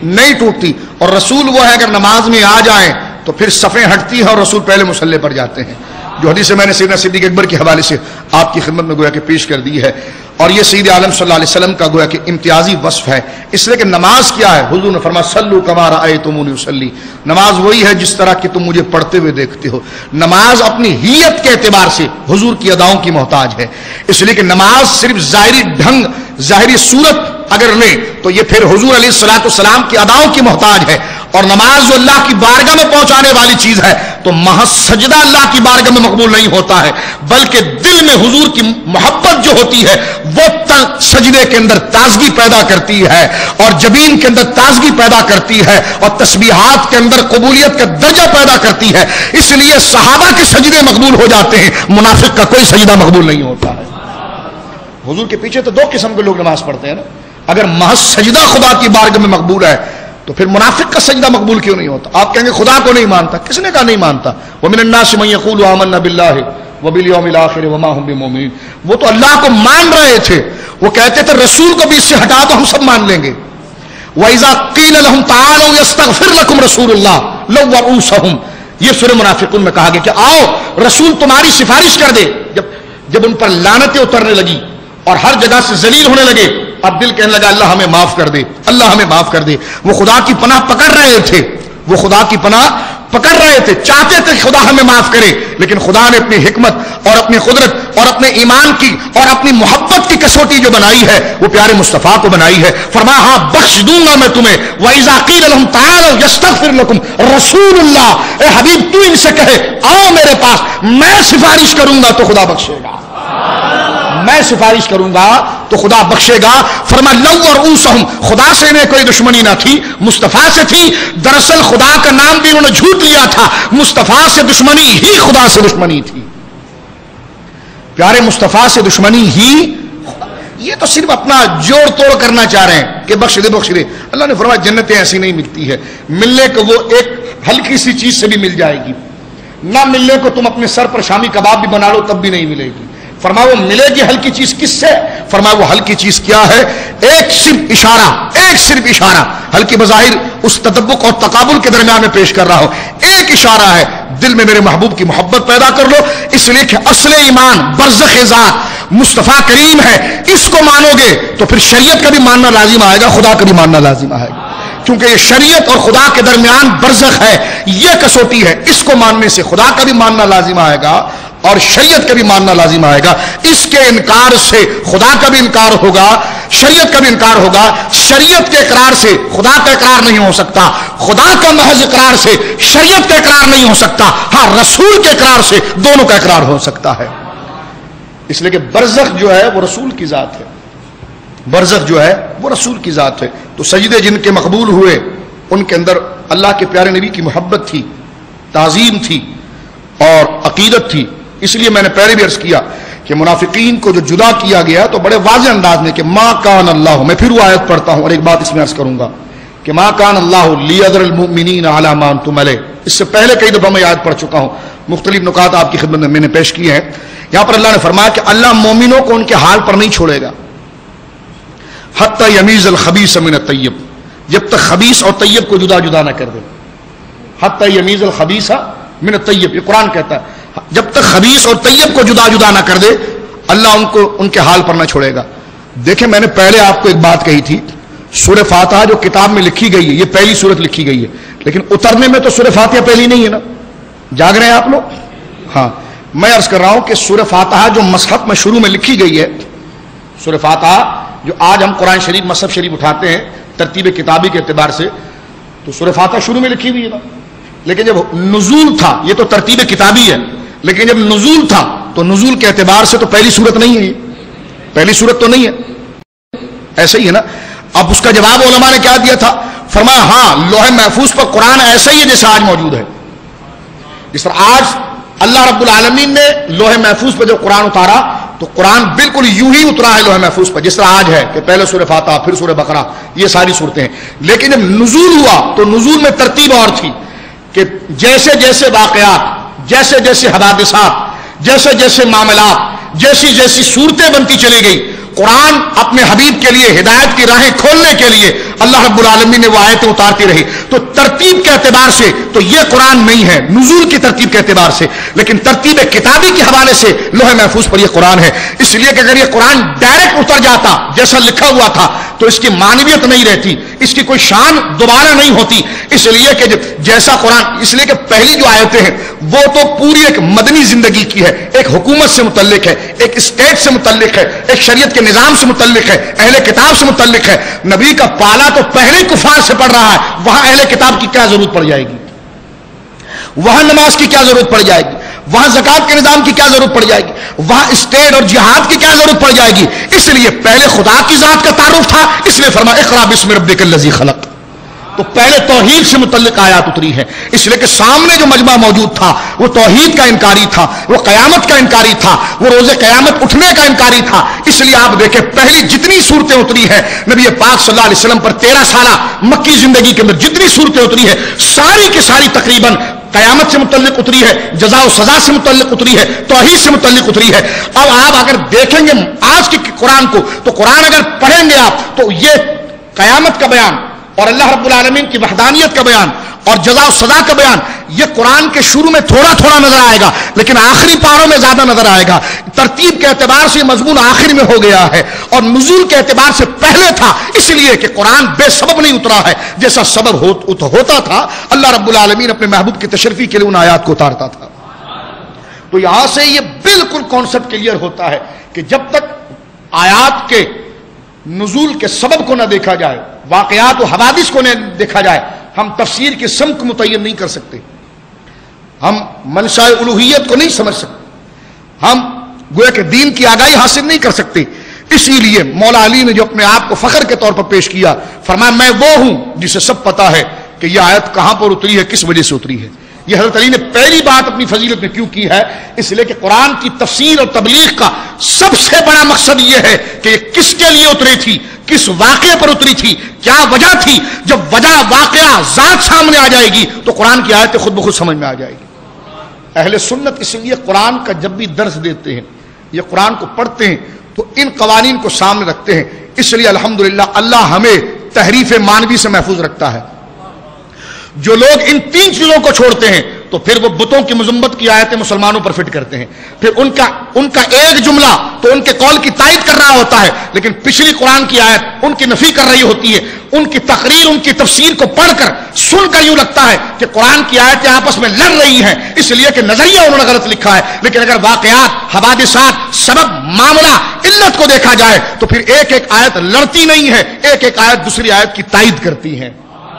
نہیں ٹوٹتی. اور رسول وہ ہے اگر نماز میں آ جائیں تو پھر صفیں ہٹتی ہیں اور رسول پہلے مصلی پر جاتے ہیں. جو حدیث میں نے سیدنا صدیق اکبر کے حوالے سے آپ کی خدمت میں گویا کہ پیش کر دی ہے، اور یہ سید عالم صلی اللہ علیہ وسلم کا گویا کہ امتیازی وصف ہے، اس لیے کہ نماز کیا ہے؟ حضور نے فرمایا صلو کما رأیتمونی اصلی، نماز وہی ہے جس طرح کہ تم مجھے پڑھتے ہوئے دیکھتے ہو۔ نماز اپنی ہیت کے اعتبار سے حضور کی اداؤں کی محتاج ہے، اس لیے کہ نماز صرف ظاہری ڈھنگ، ظاہری صورت اگر لیں تو یہ پھر حضور علیہ الصلوۃ والسلام کی اداؤں کی محتاج ہے، اور نماز جو اللہ کی بارگاہ میں پہنچانے والی چیز ہے تو محض سجدہ اللہ کی بارگاہ میں مقبول نہیں ہوتا ہے، بلکہ دل میں حضور کی محبت جو ہوتی ہے وہ سجدے کے اندر تازگی پیدا کرتی ہے، اور جبین کے اندر تازگی پیدا کرتی ہے، اور تسبیحات کے اندر قبولیت کا درجہ پیدا کرتی ہے۔ اس لیے صحابہ کے سجدے مقبول ہو جاتے ہیں، منافق کا کوئی سجدہ مقبول نہیں ہوتا ہے۔ حضور کے پیچھے تو دو قسم کے لوگ نماز پڑھتے ہیں نا، اگر محض سجدہ خدا کی بارگاہ میں مقبول ہے تو پھر منافق کا سجدہ مقبول کیوں نہیں ہوتا؟ آپ کہیں گے خدا کو نہیں مانتا، کس نے کہا نہیں مانتا؟ وَمِنَ النَّاسِ مَن يَقُولُ آمَنَّا بِاللَّهِ وَبِالْيَوْمِ الْآخِرِ وَمَا هُمْ بِمُؤْمِنِينَ، وہ تو اللہ کو مان رہے تھے، وہ کہتے تھے رسول کو بھی اس سے ہٹا دو ہم سب مان لیں گے۔ وَإِذَا قِيلَ لَهُمْ تَعَالَوْا يَسْتَغْفِرْ لَكُمْ رَسُولُ اللَّهِ لَوَّوْا رُؤُوسَهُمْ، یہ سورہ منافقون میں کہا گیا کہ آؤ رسول تمہاری سفارش کر دے۔ جب ان پر لعنتیں اترنے لگی اور ہر جگہ سے ذلیل ہونے لگے، اب دل کہنے لگا اللہ ہمیں معاف کر دے، اللہ ہمیں معاف کر دے۔ وہ خدا کی پناہ پکڑ رہے تھے، وہ خدا کی پناہ پکڑ رہے تھے، چاہتے تھے خدا ہمیں معاف کرے، لیکن خدا نے اپنی حکمت اور اپنی قدرت اور اپنے ایمان کی اور اپنی محبت کی کسوٹی جو بنائی ہے وہ پیارے مصطفیٰ کو بنائی ہے۔ فرمایا ہاں بخش دوں گا میں تمہیں۔ وَإِذَا قِيلَ لَهُمْ تَعَالَوْا يَسْتَغْفِرْ لَكُمْ رَسُولُ اللَّهِ، اے حبیب تو ان سے کہے آؤ میرے پاس، میں سفارش کروں گا تو خدا بخشے گا، میں سفارش کروں گا تو خدا بخشے گا۔ فرمایا لَوَّوْا رُؤُوسَهُمْ، خدا سے انہیں کوئی دشمنی نہ تھی، مصطفیٰ سے تھی۔ دراصل خدا کا نام بھی انہوں نے جھوٹ لیا تھا، مصطفیٰ سے دشمنی ہی خدا سے دشمنی تھی، پیارے مصطفیٰ سے دشمنی ہی۔ یہ تو صرف اپنا جوڑ توڑ کرنا چاہ رہے ہیں کہ بخش دے بخش دے۔ اللہ نے فرمایا جنتیں ایسی نہیں ملتی ہے، ملنے کو وہ ایک ہلکی سی چیز سے بھی مل جائے گی، نہ ملنے کو تم اپنے سر پر شامی کباب بھی بنا لو تب بھی نہیں ملے گی۔ فرمایا وہ ملے گی ہلکی چیز کس سے؟ فرمایا وہ ہلکی چیز کیا ہے؟ ایک صرف اشارہ، ہلکی بظاہر اس تدبق اور تقابل کے درمیان میں پیش کر رہا ہوں، ایک اشارہ ہے، دل میں میرے محبوب کی محبت پیدا کر لو۔ اس لیے کہ اصل ایمان برزخ ذات مصطفیٰ کریم ہے، اس کو مانو گے تو پھر شریعت کا بھی ماننا لازم آئے گا، خدا کا بھی ماننا لازم آئے گا، کیونکہ یہ شریعت اور خدا کے درمیان برزخ ہے، یہ کسوٹی ہے، اس کو ماننے سے خدا کا بھی ماننا لازم آئے گا اور شریعت کا بھی ماننا لازم آئے گا۔ اس کے انکار سے خدا کا بھی انکار ہوگا، شریعت کا بھی انکار ہوگا۔ شریعت کے اقرار سے خدا کا اقرار نہیں ہو سکتا، خدا کا محض اقرار سے شریعت کا اقرار نہیں ہو سکتا، ہاں رسول کے اقرار سے دونوں کا اقرار ہو سکتا ہے۔ اس لیے کہ برزخ جو ہے وہ رسول کی ذات ہے، برزخ جو ہے وہ رسول کی ذات ہے۔ تو سجدے جن کے مقبول ہوئے ان کے اندر اللہ کے پیارے نبی کی محبت تھی، تعظیم تھی اور عقیدت تھی۔ اس لیے میں نے پہلے بھی عرض کیا کہ منافقین کو جو جدا کیا گیا تو بڑے واضح انداز میں کہ ما کان اللہ، میں پھر وہ آیت پڑھتا ہوں اور ایک بات اس میں عرض کروں گا کہ ما کان اللہ لیذر المؤمنین علی ما انتم علیہ، اس سے پہلے کئی دفعہ میں آیت پڑھ چکا ہوں، مختلف نکات آپ کی خدمت میں نے پیش کیے ہیں۔ یہاں پر اللہ نے فرمایا کہ اللہ مومنوں کو ان کے حال پر نہیں چھوڑے گا، حتی یمیز الخبیث من الطیب، جب تک خبیث اور طیب کو جدا جدا نہ کر دے، حتی یمیز الخبیث من الطیب، یہ قرآن کہتا ہے جب تک خبیث اور طیب کو جدا جدا نہ کر دے اللہ ان کو ان کے حال پر نہ چھوڑے گا۔ دیکھیں میں نے پہلے آپ کو ایک بات کہی تھی، سورہ فاتحہ جو کتاب میں لکھی گئی ہے یہ پہلی سورت لکھی گئی ہے، لیکن اترنے میں تو سورہ فاتحہ پہلی نہیں ہے نا، جاگ رہے ہیں آپ لوگ؟ ہاں میں عرض کر رہا ہوں کہ سورہ فاتحہ جو مصحف میں شروع میں لکھی گئی ہے، سورہ فاتحہ جو آج ہم قرآن شریف مصحف شریف اٹھاتے ہیں ترتیب کتابی کے اعتبار سے، تو سورہ فاتحہ شروع میں لکھی ہوئی ہے نا، لیکن جب نزول تھا، یہ تو ترتیب کتابی ہے، لیکن جب نزول تھا تو نزول کے اعتبار سے تو پہلی صورت نہیں ہے، پہلی صورت تو نہیں ہے، ایسے ہی ہے نا۔ اب اس کا جواب علماء نے کیا دیا تھا؟ فرمایا ہاں لوح محفوظ پر قرآن ایسا ہی ہے جیسا آج موجود ہے، جس طرح آج اللہ رب العالمین نے لوح محفوظ پر جو قرآن اتارا تو قرآن بالکل یوں ہی اترا ہے لوح محفوظ پر جس طرح آج ہے کہ پہلے سورہ فاتحہ پھر سورہ بقرہ، یہ ساری صورتیں ہیں۔ لیکن جب نزول ہوا تو نزول میں ترتیب اور تھی کہ جیسے جیسے واقعات، جیسے جیسے حوادثات، جیسے جیسے معاملات، جیسی جیسی صورتیں بنتی چلی گئی، قرآن اپنے حبیب کے لیے ہدایت کی راہیں کھولنے کے لیے اللہ رب العالمین نے وہ آیتیں اتارتے رہے. تو ترتیب کے اعتبار سے تو یہ قرآن نہیں ہے, نزول کی ترتیب کے اعتبار سے, لیکن ترتیب کتابی کے حوالے سے لوح محفوظ پر یہ قرآن ہے. اس لیے کہ اگر یہ قرآن ڈائریکٹ اتر جاتا جیسا لکھا ہوا تھا تو اس کی معنویت نہیں رہتی, اس کی کوئی شان دوبارہ نہیں ہوتی. اس لیے کہ جیسا قرآن, اس لیے کہ پہلی جو آیتیں ہیں وہ تو پوری ایک مدنی زندگی کی ہے, ایک حکومت سے متعلق ہے, ایک اسٹیٹ سے متعلق ہے, ایک شریعت کے نظام سے متعلق ہے, اہل کتاب سے متعلق ہے. نبی کا پالا تو پہلے کفار سے پڑھ رہا ہے, وہاں اہل کتاب کی کیا ضرورت پڑ جائے گی, وہاں نماز کی کیا ضرورت پڑ جائے گی, وہاں زکات کے نظام کی کیا ضرورت پڑ جائے گی, وہاں اسٹیٹ اور جہاد کی کیا ضرورت پڑ جائے گی. اس لیے پہلے خدا کی ذات کا تعارف تھا, اس لیے فرمایا اقرا بسم ربک الذی خلق. تو پہلے توحید سے متعلق آیات اتری ہے, اس لیے کہ سامنے جو مجمع موجود تھا وہ توحید کا انکاری تھا, وہ قیامت کا انکاری تھا, وہ روز قیامت اٹھنے کا انکاری تھا. اس لیے آپ دیکھیں پہلی جتنی صورتیں اتری ہیں نبی پاک صلی اللہ علیہ وسلم پر 13 سالہ مکی زندگی کے اندر جتنی صورتیں اتری ہیں ساری کی ساری تقریباً قیامت سے متعلق اتری ہے, جزا و سزا سے متعلق اتری ہے, توحید سے متعلق اتری ہے. اب آپ اگر دیکھیں گے آج کے قرآن کو تو قرآن اگر پڑھیں گے آپ تو یہ قیامت کا بیان اور اللہ رب العالمین کی وحدانیت کا بیان اور جزا و سزا کا بیان یہ قرآن کے شروع میں تھوڑا تھوڑا نظر آئے گا, لیکن آخری پاروں میں زیادہ نظر آئے گا. ترتیب کے اعتبار سے مضمون آخر میں ہو گیا ہے اور نزول کے اعتبار سے پہلے تھا, اس لیے کہ قرآن بے سبب نہیں اترا ہے, جیسا سبب ہوتا تھا اللہ رب العالمین اپنے محبوب کی تشریفی کے لیے ان آیات کو اتارتا تھا. تو یہاں سے یہ بالکل کانسیپٹ کلیئر ہوتا ہے کہ جب تک آیات کے نزول کے سبب کو نہ دیکھا جائے, واقعات و حوادث کو نہ دیکھا جائے, ہم تفسیر کی سمت کو متعین نہیں کر سکتے, ہم منشاء الوہیت کو نہیں سمجھ سکتے, ہم گویا کہ دین کی آگاہی حاصل نہیں کر سکتے. اسی لیے مولا علی نے جو اپنے آپ کو فخر کے طور پر پیش کیا, فرمایا میں وہ ہوں جسے سب پتا ہے کہ یہ آیت کہاں پر اتری ہے, کس وجہ سے اتری ہے. یہ حضرت علی نے پہلی بات اپنی فضیلت میں کیوں کی ہے, اس لیے کہ قرآن کی تفسیر اور تبلیغ کا سب سے بڑا مقصد یہ ہے کہ یہ کس کے لیے اتری تھی, کس واقعے پر اتری تھی, کیا وجہ تھی. جب وجہ واقعہ ذات سامنے آ جائے گی تو قرآن کی آیتیں خود بخود سمجھ میں آ جائے گی. اہل سنت اس لیے قرآن کا جب بھی درس دیتے ہیں, یہ قرآن کو پڑھتے ہیں تو ان قوانین کو سامنے رکھتے ہیں. اس لیے الحمدللہ اللہ ہمیں تحریف مانوی سے محفوظ رکھتا ہے. جو لوگ ان 3 چیزوں کو چھوڑتے ہیں تو پھر وہ بتوں کی مذمت کی آیتیں مسلمانوں پر فٹ کرتے ہیں, پھر ان کا ایک جملہ تو ان کے قول کی تائید کر رہا ہوتا ہے, لیکن پچھلی قرآن کی آیت ان کی نفی کر رہی ہوتی ہے. ان کی تقریر, ان کی تفسیر کو پڑھ کر سن کر یوں لگتا ہے کہ قرآن کی آیتیں آپس میں لڑ رہی ہیں, اس لیے کہ نظریہ انہوں نے غلط لکھا ہے. لیکن اگر واقعات, حوادثات, سبب, معاملہ, علت کو دیکھا جائے تو پھر ایک ایک آیت لڑتی نہیں ہے, ایک ایک آیت دوسری آیت کی تائید کرتی ہے,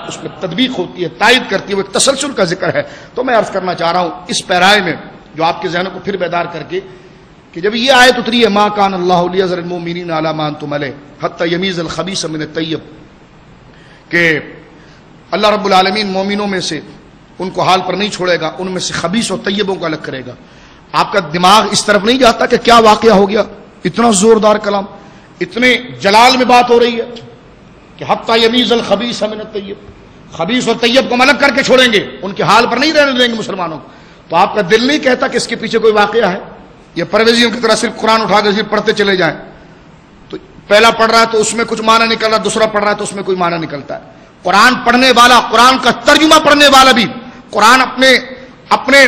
اس میں تطبیق ہوتی ہے, تائید کرتی ہے, وہ ایک تسلسل کا ذکر ہے. تو میں عرض کرنا چاہ رہا ہوں اس پیرائے میں جو آپ کے ذہنوں کو پھر بیدار کر کے کہ جب یہ آیت اتری ہے ما کان اللہ لیذر المؤمنین علی ما انتم علیہ حتی یمیز الخبیث من الطیب, کہ اللہ رب العالمین مومنوں میں سے ان کو حال پر نہیں چھوڑے گا, ان میں سے خبیث اور طیبوں کو الگ کرے گا. آپ کا دماغ اس طرف نہیں جاتا کہ کیا واقعہ ہو گیا, اتنا زوردار کلام, اتنے جلال میں بات ہو رہی ہے کہ حتی یمیز الخبیث من الطیب, خبیث اور طیب کو الگ کر کے چھوڑیں گے, ان کے حال پر نہیں رہنے دیں گے مسلمانوں کو. تو آپ کا دل نہیں کہتا کہ اس کے پیچھے کوئی واقعہ ہے, یہ پرویزیوں کی طرح صرف قرآن اٹھا کر صرف پڑھتے چلے جائیں, تو پہلا پڑھ رہا ہے تو اس میں کچھ معنی نکل رہا ہے, دوسرا پڑھ رہا ہے تو اس میں کوئی معنی نکلتا ہے. قرآن پڑھنے والا, قرآن کا ترجمہ پڑھنے والا بھی قرآن اپنے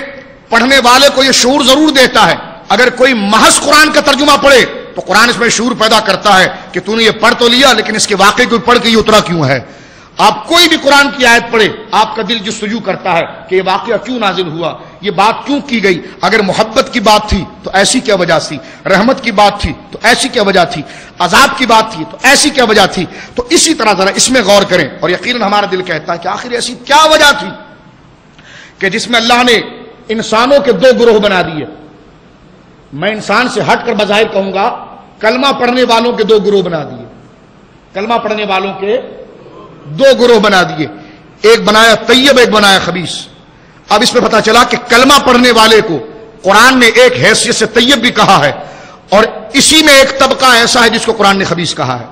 پڑھنے والے کو یہ شعور ضرور دیتا ہے. اگر کوئی محض قرآن کا ترجمہ پڑھے تو قرآن اس میں شعور پیدا کرتا ہے کہ تو نے یہ پڑھ تو لیا لیکن اس کے واقعے کو پڑھ کے یہ اترا کیوں ہے. آپ کوئی بھی قرآن کی آیت پڑھے آپ کا دل جستجو کرتا ہے کہ یہ واقعہ کیوں نازل ہوا, یہ بات کیوں کی گئی. اگر محبت کی بات تھی تو ایسی کیا وجہ تھی, رحمت کی بات تھی تو ایسی کیا وجہ تھی, عذاب کی بات تھی تو ایسی کیا وجہ تھی. تو اسی طرح ذرا اس میں غور کریں اور یقیناً ہمارا دل کہتا ہے کہ آخر ایسی کیا وجہ تھی کہ جس میں اللہ نے انسانوں کے 2 گروہ بنا دیے. میں انسان سے ہٹ کر بظاہر کہوں گا کلمہ پڑھنے والوں کے 2 گروہ بنا دیے, کلمہ پڑھنے والوں کے 2 گروہ بنا دیے, ایک بنایا طیب, ایک بنایا خبیث. اب اس میں پتا چلا کہ کلمہ پڑھنے والے کو قرآن نے ایک حیثیت سے طیب بھی کہا ہے اور اسی میں ایک طبقہ ایسا ہے جس کو قرآن نے خبیث کہا ہے.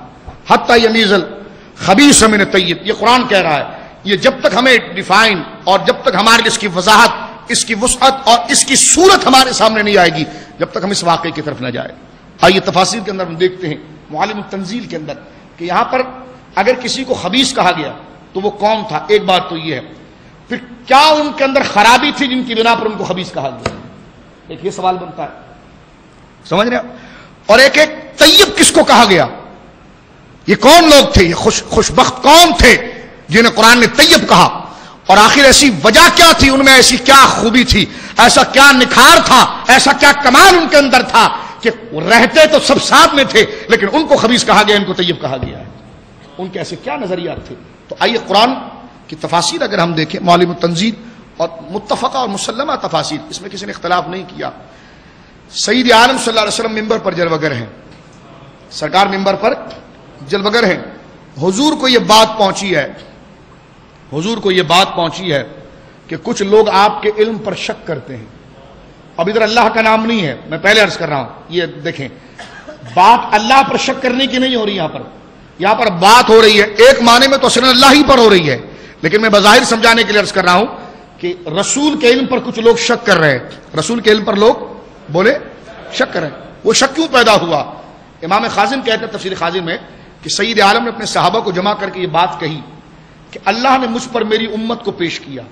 حتی یمیز الخبیث من الطیب, یہ قرآن کہہ رہا ہے. یہ جب تک ہمیں ڈیفائن اور جب تک ہمارے لیے اس کی وضاحت, اس کی وسعت اور اس کی صورت ہمارے سامنے نہیں آئے گی, جب تک ہم اس واقعے کی طرف نہ جائیں. آئیے تفاسیر کے اندر ہم دیکھتے ہیں معالم التنزیل کے اندر کہ یہاں پر اگر کسی کو خبیث کہا گیا تو وہ کون تھا؟ ایک بات تو یہ ہے، پھر کیا ان کے اندر خرابی تھی جن کی بنا پر ان کو خبیث کہا گیا؟ ایک یہ سوال بنتا ہے، سمجھ رہے ہیں؟ اور ایک طیب کس کو کہا گیا؟ یہ کون لوگ تھے؟ یہ خوشبخت کون تھے جنہیں قرآن نے طیب کہا؟ اور آخر ایسی وجہ کیا تھی؟ ان میں ایسی کیا خوبی تھی، ایسا کیا نکھار تھا، ایسا کیا کمال ان کے اندر تھا کہ رہتے تو سب ساتھ میں تھے لیکن ان کو خبیث کہا گیا، ان کو طیب کہا گیا ہے؟ ان کے ایسے کیا نظریات تھے؟ تو آئیے قرآن کی تفاسیر اگر ہم دیکھیں، معالم التنزیل اور متفقہ اور مسلمہ تفاسیر، اس میں کسی نے اختلاف نہیں کیا۔ سید عالم صلی اللہ علیہ وسلم ممبر پر جلوگر ہیں، سرکار ممبر پر جلوگر ہیں، حضور کو یہ بات پہنچی ہے، حضور کو یہ بات پہنچی ہے کہ کچھ لوگ آپ کے علم پر شک کرتے ہیں۔ اب ادھر اللہ کا نام نہیں ہے، میں پہلے عرض کر رہا ہوں، یہ دیکھیں بات اللہ پر شک کرنے کی نہیں ہو رہی، یہاں پر بات ہو رہی ہے ایک معنی میں تو اصل اللہ ہی پر ہو رہی ہے، لیکن میں بظاہر سمجھانے کے لیے عرض کر رہا ہوں کہ رسول کے علم پر کچھ لوگ شک کر رہے ہیں، رسول کے علم پر لوگ بولے شک کر رہے ہیں۔ وہ شک کیوں پیدا ہوا؟ امام خازن کہتے ہیں تفسیر خازن میں کہ سید عالم نے اپنے صحابہ کو جمع کر کے یہ بات کہی کہ اللہ نے مجھ پر میری امت کو پیش کیا،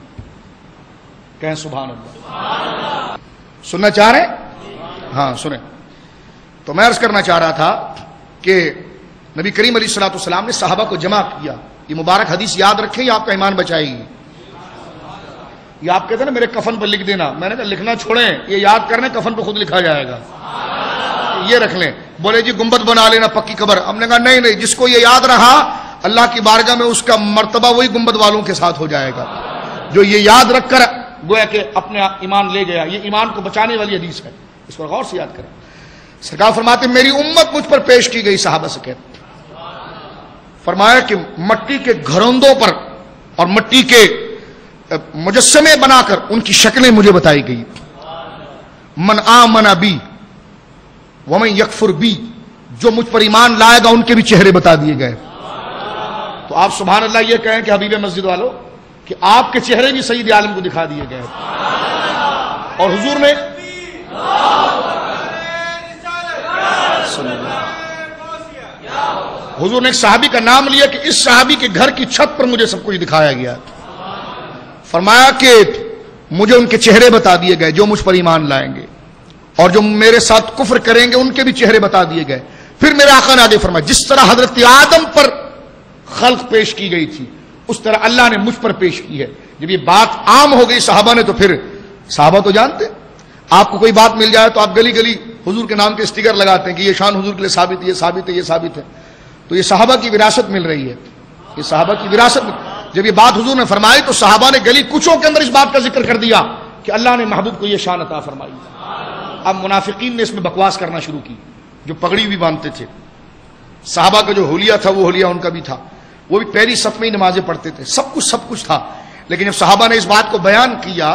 کہیں سبحان اللہ۔ سننا چاہ رہے ہیں؟ ہاں سنیں۔ تو میں عرض کرنا چاہ رہا تھا کہ نبی کریم علیہ الصلوۃ والسلام نے صحابہ کو جمع کیا، یہ مبارک حدیث یاد رکھیں، یہ آپ کا ایمان بچائے گی۔ یہ آپ کہتے ہیں نا میرے کفن پر لکھ دینا، میں نے کہا لکھنا چھوڑیں، یہ یاد کرنے کفن پہ خود لکھا جائے گا، یہ رکھ لیں۔ بولے جی گنبد بنا لینا پکی قبر، ہم نے کہا نہیں، جس کو یہ یاد رہا اللہ کی بارگاہ میں اس کا مرتبہ وہی گنبد والوں کے ساتھ ہو جائے گا جو یہ یاد رکھ کر گویا کہ اپنے ایمان لے گیا۔ یہ ایمان کو بچانے والی حدیث ہے، اس پر غور سے یاد کریں۔ سرکار فرماتے میری امت مجھ پر پیش کی گئی، صحابہ سے کہتے فرمایا کہ مٹی کے گھروندوں پر اور مٹی کے مجسمے بنا کر ان کی شکلیں مجھے بتائی گئی۔ من آمن بی ومن یکفر بی، جو مجھ پر ایمان لائے گا ان کے بھی چہرے بتا دیے گئے۔ تو آپ سبحان اللہ یہ کہیں کہ حبیب مسجد والوں کہ آپ کے چہرے بھی سید عالم کو دکھا دیے گئے، اور حضور نے ایک صحابی کا نام لیا کہ اس صحابی کے گھر کی چھت پر مجھے سب کچھ دکھایا گیا، فرمایا کہ مجھے ان کے چہرے بتا دیے گئے جو مجھ پر ایمان لائیں گے، اور جو میرے ساتھ کفر کریں گے ان کے بھی چہرے بتا دیے گئے۔ پھر میرے آقا نے آگے فرمایا جس طرح حضرت آدم پر خلق پیش کی گئی تھی اس طرح اللہ نے مجھ پر پیش کی ہے۔ جب یہ بات عام ہو گئی صحابہ نے تو پھر صحابہ تو جانتے، آپ کو کوئی بات مل جائے تو آپ گلی گلی حضور کے نام کے اسٹیکر لگاتے ہیں کہ یہ شان حضور کے لیے ثابت ہے، یہ ثابت ہے، یہ ثابت ہے۔ تو یہ صحابہ کی وراثت مل رہی ہے، یہ صحابہ کی وراثت۔ جب یہ بات حضور نے فرمائی تو صحابہ نے گلی کوچوں کے اندر اس بات کا ذکر کر دیا کہ اللہ نے محبوب کو یہ شان عطا فرمائی۔ اب منافقین نے اس میں بکواس کرنا شروع کی، جو پگڑی بھی باندھتے تھے، صحابہ کا جو حلیہ تھا وہ حلیہ ان کا بھی تھا، وہ بھی پہلی صف میں ہی نمازیں پڑھتے تھے، سب کچھ تھا۔ لیکن جب صحابہ نے اس بات کو بیان کیا،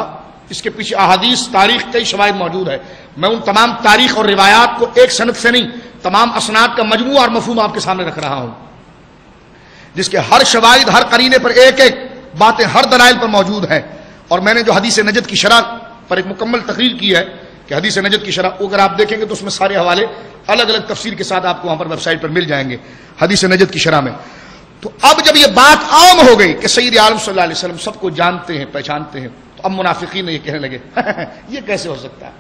اس کے پیچھے احادیث تاریخ کئی شواہد موجود ہے، میں ان تمام تاریخ اور روایات کو ایک سند سے نہیں تمام اسناد کا مجموعہ اور مفہوم آپ کے سامنے رکھ رہا ہوں، جس کے ہر شواہد ہر قرینے پر ایک ایک باتیں ہر دلائل پر موجود ہیں۔ اور میں نے جو حدیث نجد کی شرح پر ایک مکمل تقریر کی ہے کہ حدیث نجد کی شرح اگر آپ دیکھیں گے تو اس میں سارے حوالے الگ الگ تفسیر کے ساتھ آپ کو وہاں پر ویب سائٹ پر مل جائیں گے حدیث نجد کی شرح میں۔ تو اب جب یہ بات عام ہو گئی کہ سید عالم صلی اللہ علیہ وسلم سب کو جانتے ہیں پہچانتے ہیں، تو اب منافقین نے یہ کہنے لگے یہ کیسے ہو سکتا ہے،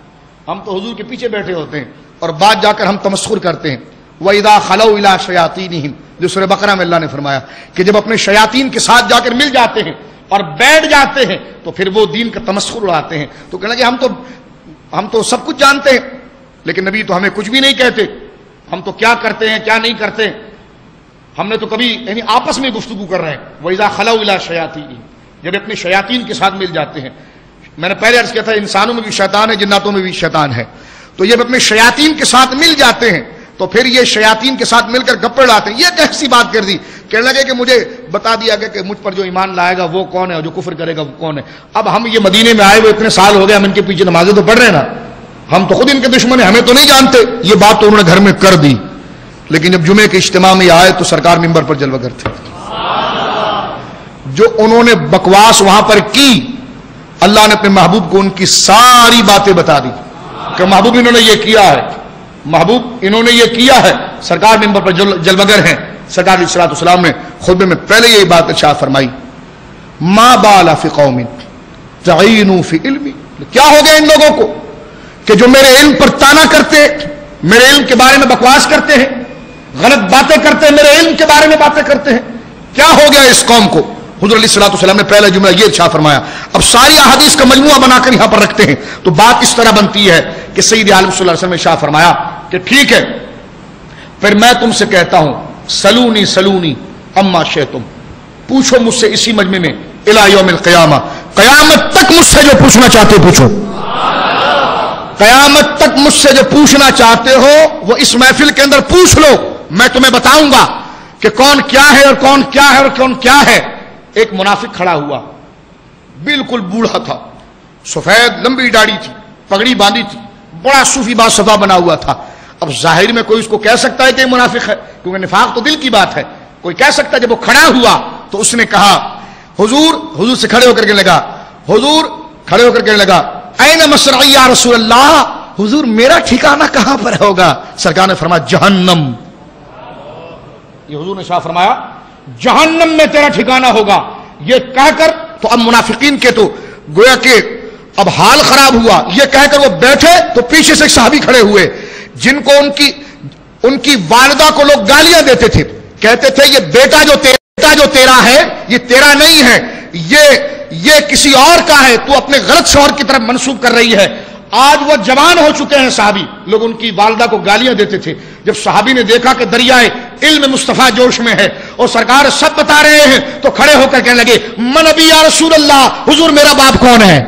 ہم تو حضور کے پیچھے بیٹھے ہوتے ہیں اور بعد جا کر ہم تمسخر کرتے ہیں۔ وَإِذَا خَلَوْا إِلَىٰ شَيَاطِينِهِمْ، جو سورہ بقرہ میں اللہ نے فرمایا کہ جب اپنے شیاطین کے ساتھ جا کر مل جاتے ہیں اور بیٹھ جاتے ہیں تو پھر وہ دین کا تمسخر اڑاتے ہیں۔ تو کہنے لگے ہم تو سب کچھ جانتے ہیں لیکن نبی تو ہمیں کچھ بھی نہیں کہتے، ہم تو کیا کرتے ہیں کیا نہیں کرتے، ہم نے تو کبھی یعنی آپس میں گفتگو کر رہے ہیں۔ وَإِذَا خَلَوْا إِلَىٰ شَيَاطِينِهِمْ، جب اپنے شیاطین کے ساتھ مل جاتے ہیں۔ میں نے پہلے عرض کیا تھا انسانوں میں بھی شیطان ہے، جناتوں میں بھی شیطان ہے، تو جب اپنے شیاطین کے ساتھ مل جاتے ہیں تو پھر یہ شیاطین کے ساتھ مل کر گپے اڑاتے ہیں۔ یہ کیسی بات کر دی، کہنے لگے کہ مجھے بتا دیا گیا کہ مجھ پر جو ایمان لائے گا وہ کون ہے اور جو کفر کرے گا وہ کون ہے۔ اب ہم یہ مدینے میں آئے ہوئے اتنے سال ہو گئے، ہم ان کے پیچھے نمازیں تو پڑھ رہے ہیں نا، ہم تو خود ان کے دشمن ہیں، ہمیں تو نہیں جانتے۔ یہ بات تو انہوں نے گھر میں کر دی، لیکن جب جمعے کے اجتماع میں آئے تو سرکار ممبر پر جلوگر تھے۔ جو انہوں نے بکواس وہاں پر کی، اللہ نے اپنے محبوب کو ان کی ساری باتیں بتا دی کہ محبوب انہوں نے یہ کیا ہے، محبوب انہوں نے یہ کیا ہے، سرکار ممبر پر جلوگر ہیں، سرکار علیہ الصلوۃ والسلام نے خطبے میں پہلے یہی بات ارشاد فرمائی، ما بال فی قوم تعینوا فی علمی، کیا ہو گیا ان لوگوں کو کہ جو میرے علم پر تانا کرتے، میرے علم کے بارے میں بکواس کرتے ہیں، غلط باتیں کرتے ہیں، میرے علم کے بارے میں باتیں کرتے ہیں، کیا ہو گیا اس قوم کو؟ حضور علیہ الصلوۃ والسلام نے پہلا جملہ یہ ارشاد فرمایا. اب ساری احادیث کا مجموعہ بنا کر یہاں پر رکھتے ہیں تو بات اس طرح بنتی ہے کہ سید عالم صلی اللہ علیہ وسلم نے ارشاد فرمایا کہ ٹھیک ہے، پھر میں تم سے کہتا ہوں سلونی سلونی اما شئتم، پوچھو مجھ سے اسی مجمع میں الی یوم القیامہ، قیامت تک مجھ سے جو پوچھنا چاہتے ہو پوچھو، قیامت تک مجھ سے جو پوچھنا چاہتے ہو وہ اس محفل کے اندر پوچھ لو، میں تمہیں بتاؤں گا کہ کون کیا ہے اور کون کیا ہے اور کون کیا ہے. ایک منافق کھڑا ہوا، بالکل بوڑھا تھا، سفید لمبی داڑھی تھی، پگڑی باندھی تھی، بڑا صوفی باصفا بنا ہوا تھا. اب ظاہر میں کوئی اس کو کہہ سکتا ہے کہ یہ منافق ہے، کیونکہ نفاق تو دل کی بات ہے، کوئی کہہ سکتا ہے. جب وہ کھڑا ہوا تو اس نے کہا حضور سے کھڑے ہو کر کے لگا، حضور کھڑے ہو کر کے لگا این مصرعی یا رسول اللہ، حضور میرا ٹھکانہ کہاں پر ہوگا؟ سرکار نے فرمایا جہنم. یہ حضور نے شاہ فرمایا جہنم میں تیرا ٹھکانہ ہوگا. یہ کہہ کر تو اب منافقین کے تو گویا کہ اب حال خراب ہوا. یہ کہہ کر وہ بیٹھے تو پیچھے سے صحابی کھڑے ہوئے جن کو ان کی والدہ کو لوگ گالیاں دیتے تھے، کہتے تھے یہ بیٹا جو تیرا ہے یہ تیرا نہیں ہے، یہ کسی اور کا ہے، تو اپنے غلط شوہر کی طرف منسوب کر رہی ہے. آج وہ جوان ہو چکے ہیں صحابی، لوگ ان کی والدہ کو گالیاں دیتے تھے. جب صحابی نے دیکھا کہ دریائے علم مصطفیٰ جوش میں ہے اور سرکار سب بتا رہے ہیں تو کھڑے ہو کر کہنے لگے من ابی یا رسول اللہ، حضور میرا باپ کون ہے؟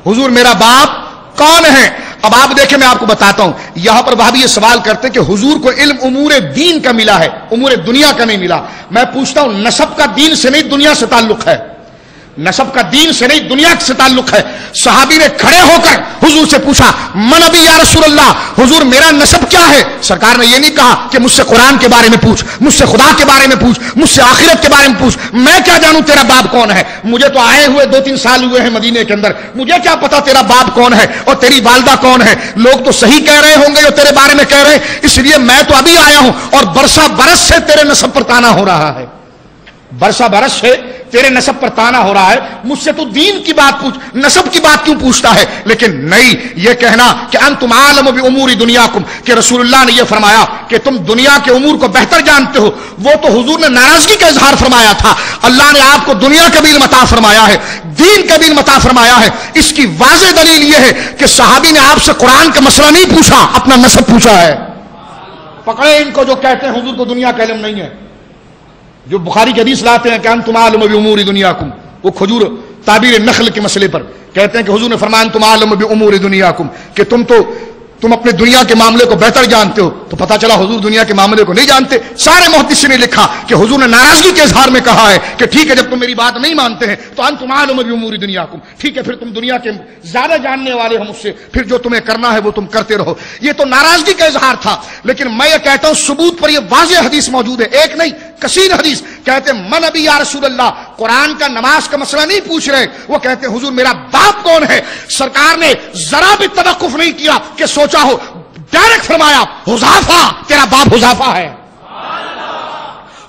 حضور میرا باپ کون ہے؟ اب آپ دیکھیں میں آپ کو بتاتا ہوں، یہاں پر وہابی یہ سوال کرتے کہ حضور کو علم امور دین کا ملا ہے، امور دنیا کا نہیں ملا. میں پوچھتا ہوں نسب کا دین سے نہیں دنیا سے تعلق ہے، نسب کا دین سے نہیں دنیا سے تعلق ہے. صحابی نے کھڑے ہو کر حضور سے پوچھا من ابی یا رسول اللہ، حضور میرا نسب کیا ہے؟ سرکار نے یہ نہیں کہا کہ مجھ سے قرآن کے بارے میں پوچھ، مجھ سے خدا کے بارے میں پوچھ، مجھ سے آخرت کے بارے میں پوچھ، میں کیا جانوں تیرا باپ کون ہے؟ مجھے تو آئے ہوئے 2-3 سال ہوئے ہیں مدینے کے اندر، مجھے کیا پتا تیرا باپ کون ہے اور تیری والدہ کون ہے؟ لوگ تو صحیح کہہ رہے ہوں گے جو تیرے بارے میں کہہ رہے ہیں، اس لیے میں تو ابھی آیا ہوں اور برسا برس سے تیرے نسب پر تانا ہو رہا ہے، برسا برس سے تیرے نسب پر تانا ہو رہا ہے. مجھ سے تو دین کی بات پوچھ، نسب کی بات کیوں پوچھتا ہے؟ لیکن نہیں، یہ کہنا کہ انتم عالم بامور دنیاکم، کہ رسول اللہ نے یہ فرمایا کہ تم دنیا کے امور کو بہتر جانتے ہو، وہ تو حضور نے ناراضگی کا اظہار فرمایا تھا. اللہ نے آپ کو دنیا کا بھی علم عطا فرمایا ہے، دین کا بھی علم عطا فرمایا ہے. اس کی واضح دلیل یہ ہے کہ صحابی نے آپ سے قرآن کا مسئلہ نہیں پوچھا، اپنا نسب پوچھا ہے. پکڑے ان کو جو کہتے ہیں حضور کو دنیا کا علم نہیں ہے، جو بخاری کی حدیث لاتے ہیں کہ انتم عالم بامور دنیاکم، وہ کھجور تعبیر نخل کے مسئلے پر کہتے ہیں کہ حضور نے فرمایا انتم عالم بامور دنیاکم، کہ تم اپنے دنیا کے معاملے کو بہتر جانتے ہو. تو پتہ چلا حضور دنیا کے معاملے کو نہیں جانتے. سارے محدثین نے لکھا کہ حضور نے ناراضگی کے اظہار میں کہا ہے کہ ٹھیک ہے جب تم میری بات نہیں مانتے ہیں تو انتم عالم بامور دنیاکم، ٹھیک ہے پھر تم دنیا کے زیادہ جاننے والے ہو مجھ سے، پھر جو تمہیں کرنا ہے وہ تم کرتے رہو. یہ تو ناراضگی کا اظہار تھا. لیکن میں یہ کہتا ہوں ثبوت پر یہ واضح حدیث موجود ہے، ایک نہیں کثیر حدیث. کہتے ہیں من ابی یا رسول اللہ، قرآن کا نماز کا مسئلہ نہیں پوچھ رہے، وہ کہتے ہیں حضور میرا باپ کون ہے؟ سرکار نے ذرا بھی توقف نہیں کیا کہ سوچا ہو، ڈائریکٹ فرمایا حذیفہ، تیرا باپ حذیفہ ہے،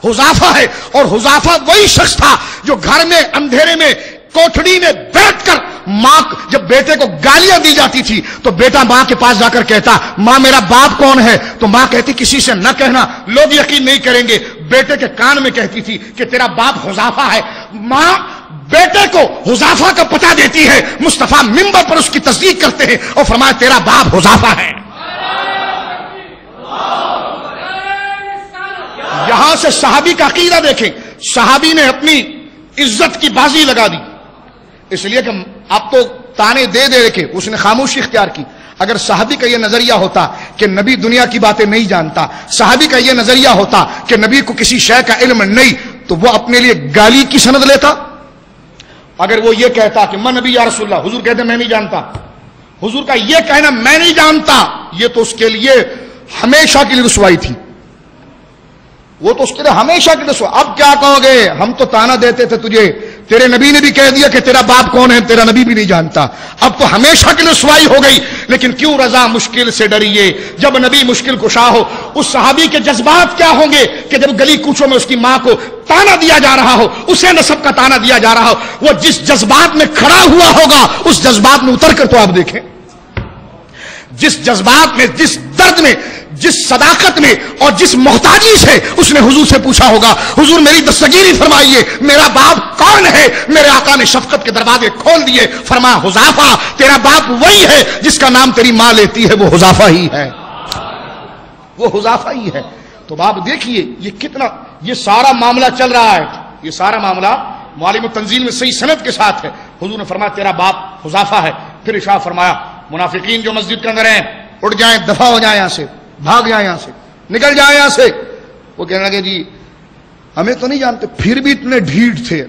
حذیفہ ہے. اور حذیفہ وہی شخص تھا جو گھر میں اندھیرے میں کوٹھڑی میں بیٹھ کر ماں جب بیٹے کو گالیاں دی جاتی تھی تو بیٹا ماں کے پاس جا کر کہتا ماں میرا باپ کون ہے؟ تو ماں کہتی کسی سے نہ کہنا، لوگ یقین نہیں کریں گے. بیٹے کے کان میں کہتی تھی کہ تیرا باپ حذیفہ ہے. ماں بیٹے کو حذیفہ کا پتہ دیتی ہے، مصطفیٰ منبر پر اس کی تصدیق کرتے ہیں اور فرمایا تیرا باپ حذیفہ ہے. یہاں سے صحابی کا عقیدہ دیکھیں، صحابی نے اپنی عزت کی بازی لگا دی، اس لیے کہ اب تو تانے دے دے کے اس نے خاموشی اختیار کی. اگر صحابی کا یہ نظریہ ہوتا کہ نبی دنیا کی باتیں نہیں جانتا، صحابی کا یہ نظریہ ہوتا کہ نبی کو کسی شے کا علم نہیں، تو وہ اپنے لیے گالی کی سند لیتا. اگر وہ یہ کہتا کہ من نبی یا رسول اللہ، حضور کہتے میں نہیں جانتا، حضور کا یہ کہنا میں نہیں جانتا یہ تو اس کے لیے ہمیشہ کے لیے رسوائی تھی، وہ تو اس کے لیے ہمیشہ کے لیے رسوائی. اب کیا کہو گے؟ ہم تو تانا دیتے تھے تجھے، تیرے نبی نے بھی کہہ دیا کہ تیرا باپ کون ہے، تیرا نبی بھی نہیں جانتا، اب تو ہمیشہ کے لیے رسوائی ہو گئی. لیکن کیوں رضا مشکل سے ڈریے جب نبی مشکل کشا ہو. اس صحابی کے جذبات کیا ہوں گے کہ جب گلی کوچوں میں اس کی ماں کو تانا دیا جا رہا ہو, اسے نسب کا تانا دیا جا رہا ہو, وہ جس جذبات میں کھڑا ہوا ہوگا اس جذبات میں اتر کر تو آپ دیکھیں, جس جذبات میں, جس درد میں, جس صداقت میں اور جس محتاجی سے اس نے حضور سے پوچھا ہوگا, حضور میری دستگیری فرمائیے, میرا باپ کون ہے؟ میرے آقا نے شفقت کے دروازے کھول دیے, فرمایا حذیفہ تیرا باپ وہی ہے جس کا نام تیری ماں لیتی ہے, وہ حذیفہ ہی ہے, وہ حذیفہ ہی ہے. تو آپ دیکھیے یہ کتنا, یہ سارا معاملہ چل رہا ہے, یہ سارا معاملہ معالم التنزیل میں صحیح سند کے ساتھ ہے. حضور نے فرمایا تیرا باپ حذیفہ ہے. پھر ارشاد فرمایا منافقین جو مسجد کے اندر ہیں اٹھ جائیں, دفع ہو جائیں یہاں سے, بھاگ جائیں یہاں سے, نکل جائیں یہاں سے. وہ کہنے لگے جی ہمیں تو نہیں جانتے, پھر بھی اتنے ڈھیٹ تھے.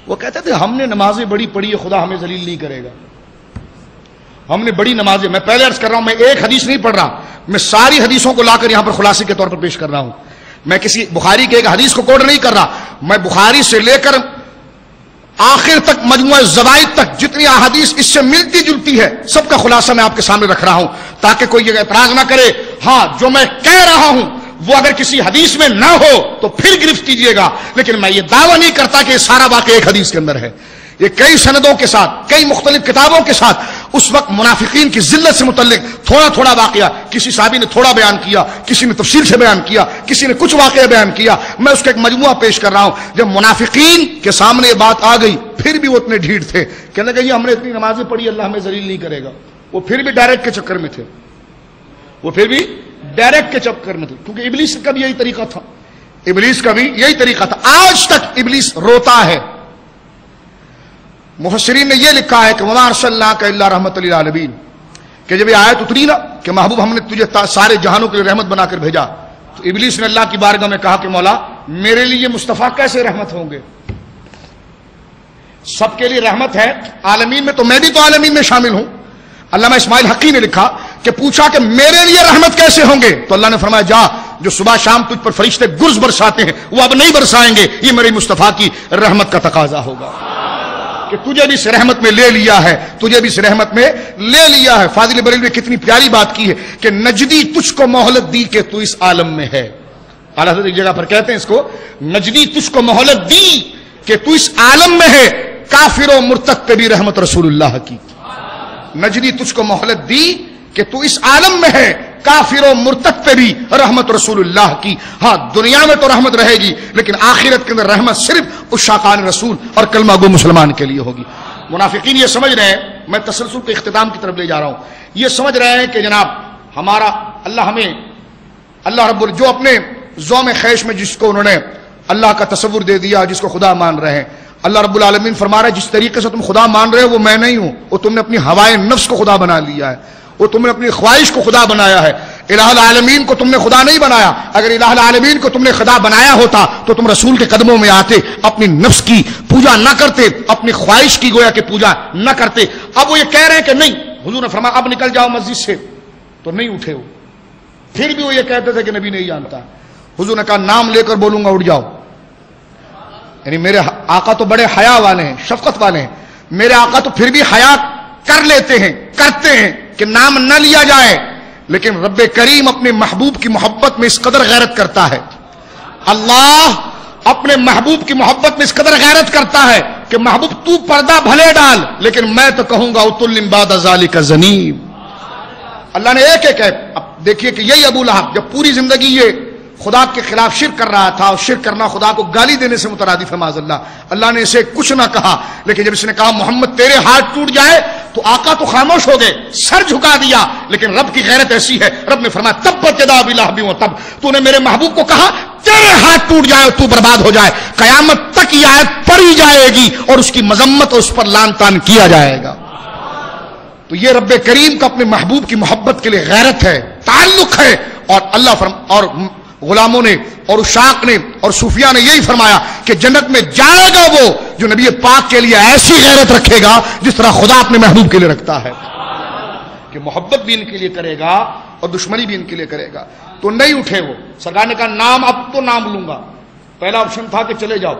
وہ کہتے تھے ہم نے نمازیں بڑی پڑھی ہے, خدا ہمیں ذلیل نہیں کرے گا, ہم نے بڑی نمازیں. میں پہلے عرض کر رہا ہوں میں ایک حدیث نہیں پڑھ رہا, میں ساری حدیثوں کو لا کر یہاں پر خلاصے کے طور پر پیش کر رہا ہوں. میں کسی بخاری کے ایک حدیث کو کوٹ نہیں کر رہا, میں بخاری سے لے کر آخر تک مجموعہ زوائد تک جتنی احادیث اس سے ملتی جلتی ہے سب کا خلاصہ میں آپ کے سامنے رکھ رہا ہوں تاکہ کوئی یہ اعتراض نہ کرے. ہاں جو میں کہہ رہا ہوں وہ اگر کسی حدیث میں نہ ہو تو پھر گرفت کیجئے گا, لیکن میں یہ دعویٰ نہیں کرتا کہ یہ سارا واقعہ ایک حدیث کے اندر ہے. یہ کئی سندوں کے ساتھ, کئی مختلف کتابوں کے ساتھ اس وقت منافقین کی ذلت سے متعلق تھوڑا تھوڑا واقعہ, کسی صحابی نے تھوڑا بیان کیا, کسی نے تفصیل سے بیان کیا, کسی نے کچھ واقعہ بیان کیا, میں اس کا ایک مجموعہ پیش کر رہا ہوں. جب منافقین کے سامنے یہ بات آ گئی پھر بھی وہ اتنے ڈھیٹ تھے, کہنے لگے یہ ہم نے اتنی نمازیں پڑھی اللہ ہمیں ذلیل نہیں کرے گا. وہ پھر بھی ڈائریکٹ کے چکر میں تھے, وہ پھر بھی ڈائریکٹ کے چکر میں تھے, کیونکہ ابلیس کا بھی یہی طریقہ تھا, ابلیس کا بھی یہی طریقہ تھا. آج تک ابلیس روتا ہے. مفسرین نے یہ لکھا ہے کہ وما ارسلناک الا رحمۃ للعالمین, کہ جب یہ آیت اتری نا کہ محبوب ہم نے تجھے سارے جہانوں کے لیے رحمت بنا کر بھیجا, تو ابلیس نے اللہ کی بارگاہ میں کہا کہ مولا میرے لیے مصطفیٰ کیسے رحمت ہوں گے؟ سب کے لیے رحمت ہے عالمین میں, تو میں بھی تو عالمین میں شامل ہوں. علامہ اسماعیل حقی نے لکھا کہ پوچھا کہ میرے لیے رحمت کیسے ہوں گے, تو اللہ نے فرمایا جا, جو صبح شام تجھ پر فرشتے گرز برساتے ہیں وہ اب نہیں برسائیں گے, یہ میری مصطفیٰ کی رحمت کا تقاضا ہوگا کہ تجھے بھی اس رحمت میں لے لیا ہے, تجھے بھی اس رحمت میں لے لیا ہے. فاضل بریلوی نے کتنی پیاری بات کی ہے کہ نجدی تجھ کو مہلت دی کہ تو اس عالم میں ہے. اعلیٰ حضرت ایک جگہ پر کہتے ہیں اس کو, نجدی تجھ کو مہلت دی کہ تو اس عالم میں ہے, کافر و مرتد پہ بھی رحمت رسول اللہ کی. نجدی تجھ کو مہلت دی کہ تو اس عالم میں ہے, کافر و مرتد پہ بھی رحمت رسول اللہ کی. ہاں دنیا میں تو رحمت رہے گی لیکن آخرت کے اندر رحمت صرف عشاقان رسول اور کلمہ گو مسلمان کے لیے ہوگی. منافقین یہ سمجھ رہے ہیں, میں تسلسل کے اختتام کی طرف لے جا رہا ہوں, یہ سمجھ رہے ہیں کہ جناب ہمارا اللہ ہمیں, اللہ رب جو اپنے زوم خیش میں جس کو انہوں نے اللہ کا تصور دے دیا, جس کو خدا مان رہے ہیں, اللہ رب العالمین فرما رہا ہے جس طریقے سے تم خدا مان رہے ہو وہ میں نہیں ہوں, وہ تم نے اپنی ہوائے نفس کو خدا بنا لیا ہے, وہ تم نے اپنی خواہش کو خدا بنایا ہے. الہ العالمین کو تم نے خدا نہیں بنایا. اگر الہ العالمین کو تم نے خدا بنایا ہوتا تو تم رسول کے قدموں میں آتے, اپنی نفس کی پوجا نہ کرتے, اپنی خواہش کی گویا کہ پوجا نہ کرتے. اب وہ یہ کہہ رہے ہیں کہ نہیں, حضور نے فرمایا اب نکل جاؤ مسجد سے, تو نہیں اٹھے. وہ پھر بھی وہ یہ کہتے تھے کہ نبی نہیں جانتا. حضور نے کہا نام لے کر بولوں گا اٹھ جاؤ. یعنی میرے آقا تو بڑے حیا والے ہیں, شفقت والے ہیں, میرے آقا تو پھر بھی حیا کر لیتے ہیں, کرتے ہیں کہ نام نہ لیا جائے, لیکن رب کریم اپنے محبوب کی محبت میں اس قدر غیرت کرتا ہے. اللہ اپنے محبوب کی محبت میں اس قدر غیرت کرتا ہے کہ محبوب تو پردہ بھلے ڈال, لیکن میں تو کہوں گا اتل بعد ذالک زنیب. اللہ نے ایک ایک ہے. اب دیکھیے کہ یہی ابو لہب جب پوری زندگی یہ خدا کے خلاف شرک کر رہا تھا, اور شرک کرنا خدا کو گالی دینے سے مترادف ہے معاذ اللہ, اللہ نے اسے کچھ نہ کہا, لیکن جب اس نے کہا محمد تیرے ہاتھ ٹوٹ جائے تو آقا تو خاموش ہو گئے, سر جھکا دیا. لیکن رب کی غیرت ایسی ہے, رب نے فرمایا تبت یدا ابی لہب وتب, تو نے میرے محبوب کو کہا تیرے ہاتھ ٹوٹ جائے اور تو برباد ہو جائے, قیامت تک یہ آیت پڑھی جائے گی اور اس کی مذمت اور اس پر لعن طعن کیا جائے گا. تو یہ رب کریم کا اپنے محبوب کی محبت کے لیے غیرت ہے, تعلق ہے. اور اللہ اور غلاموں نے اور عشاق نے اور صوفیاء نے یہی فرمایا کہ جنت میں جائے گا وہ جو نبی پاک کے لیے ایسی غیرت رکھے گا جس طرح خدا اپنے محبوب کے لیے رکھتا ہے, کہ محبت بھی ان کے لیے کرے گا اور دشمنی بھی ان کے لیے کرے گا. تو نہیں اٹھے وہ. سرکار نے کہا نام اب تو نام لوں گا. پہلا آپشن تھا کہ چلے جاؤ,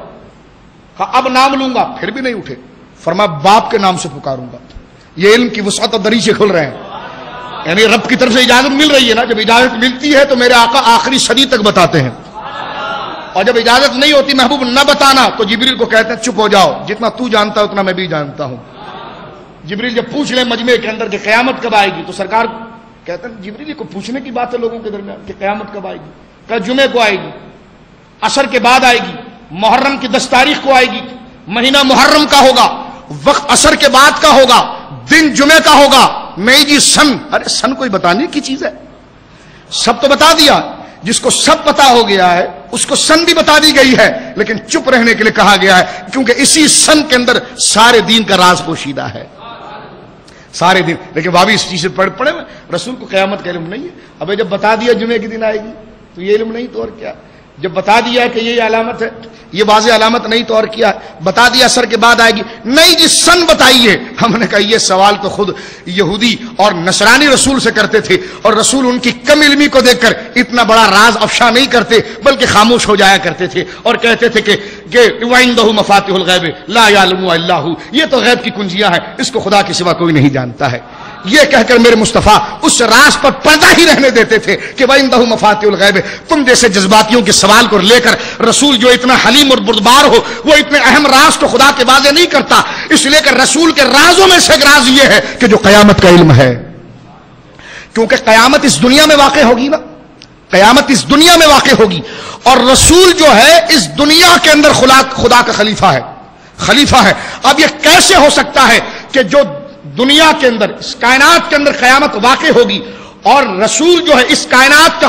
کہا اب نام لوں گا, پھر بھی نہیں اٹھے. فرمایا باپ کے نام سے پکاروں گا. یہ علم کی وسعت اور دریچے کھل رہے ہیں، یعنی رب کی طرف سے اجازت مل رہی ہے نا. جب اجازت ملتی ہے تو میرے آقا آخری صدی تک بتاتے ہیں، اور جب اجازت نہیں ہوتی محبوب نہ بتانا تو جبریل کو کہتے ہیں چپ ہو جاؤ، جتنا تو جانتا ہے اتنا میں بھی جانتا ہوں. جبریل جب پوچھ لیں مجمع کے اندر کہ قیامت کب آئے گی، تو سرکار کہتے ہیں جبریل یہ کو پوچھنے کی بات ہے لوگوں کے درمیان کہ قیامت کب آئے گی. کہ جمعے کو آئے گی، عصر کے بعد آئے گی، محرم کی 10 تاریخ کو آئے گی، مہینہ محرم کا ہوگا، وقت عصر کے بعد کا ہوگا، دن جمعے کا ہوگا. نہیں جی سن، ارے سن کوئی بتانے کی چیز ہے؟ سب تو بتا دیا. جس کو سب پتا ہو گیا ہے اس کو سن بھی بتا دی گئی ہے، لیکن چپ رہنے کے لیے کہا گیا ہے کیونکہ اسی سن کے اندر سارے دین کا راز پوشیدہ ہے، سارے دن. لیکن بھابھی اس چیز سے پڑھے رسول کو قیامت کا علم نہیں ہے. ابھی جب بتا دیا جمعے کے دن آئے گی تو یہ علم نہیں تو اور کیا. جب بتا دیا کہ یہ علامت ہے، یہ واضح علامت نہیں تو اور کیا. بتا دیا عصر کے بعد آئے گی، نہیں جی سن بتائیے. ہم نے کہا یہ سوال تو خود یہودی اور نصرانی رسول سے کرتے تھے، اور رسول ان کی کم علمی کو دیکھ کر اتنا بڑا راز افشا نہیں کرتے بلکہ خاموش ہو جایا کرتے تھے اور کہتے تھے کہ وَعِندَهُ مَفَاتِحُ الْغَيْبِ لَا يَعْلَمُهَا إِلَّا هُوَ، یہ تو غیب کی کنجیاں ہیں، اس کو خدا کے سوا کوئی نہیں جانتا ہے. یہ کہہ کر میرے مصطفیٰ اس راز پر پردہ ہی رہنے دیتے تھے کہ وَعِندَهُ مَفَاتِحُ الْغَيْبِ. تم جیسے جذباتیوں کے سوال کو لے کر رسول جو اتنا حلیم اور بردبار ہو وہ اتنے اہم راز کو خدا کے واضح نہیں کرتا، اس لیے کہ رسول کے رازوں میں سے ایک راز یہ ہے کہ جو قیامت کا علم ہے. کیونکہ قیامت اس دنیا میں واقع ہوگی نا، قیامت اس دنیا میں واقع ہوگی، اور رسول جو ہے اس دنیا کے اندر خدا کا خلیفہ ہے، خلیفہ ہے. اب یہ کیسے ہو سکتا ہے کہ جو دنیا کے اندر اس کائنات کے اندر قیامت واقع ہوگی اور رسول جو ہے اس کائنات کا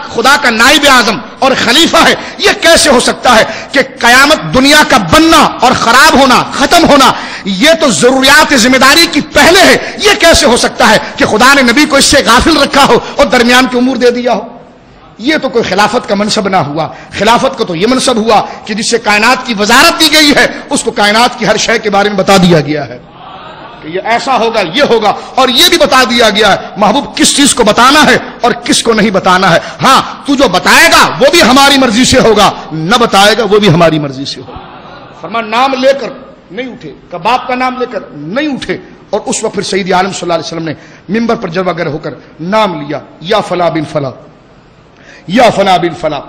خدا کا نائب اعظم اور خلیفہ ہے؟ یہ کیسے ہو سکتا ہے کہ قیامت دنیا کا بننا اور خراب ہونا، ختم ہونا، یہ تو ضروریات ذمہ داری کی پہلے ہے. یہ کیسے ہو سکتا ہے کہ خدا نے نبی کو اس سے غافل رکھا ہو اور درمیان کے امور دے دیا ہو؟ یہ تو کوئی خلافت کا منصب نہ ہوا. خلافت کو تو یہ منصب ہوا کہ جس سے کائنات کی وزارت دی گئی ہے اس کو کائنات کی ہر شے کے بارے میں بتا دیا گیا ہے کہ یہ ایسا ہوگا، یہ ہوگا، اور یہ بھی بتا دیا گیا ہے محبوب کس چیز کو بتانا ہے اور کس کو نہیں بتانا ہے. ہاں تو جو بتائے گا وہ بھی ہماری مرضی سے ہوگا، نہ بتائے گا وہ بھی ہماری مرضی سے ہوگا. فرمایا نام لے کر نہیں اٹھے، کباب کا نام لے کر نہیں اٹھے. اور اس وقت پھر سید عالم صلی اللہ علیہ وسلم نے منبر پر جلوہ گر ہو کر نام لیا، یا فلاں بن فلاں، یا فلاں بن فلاں،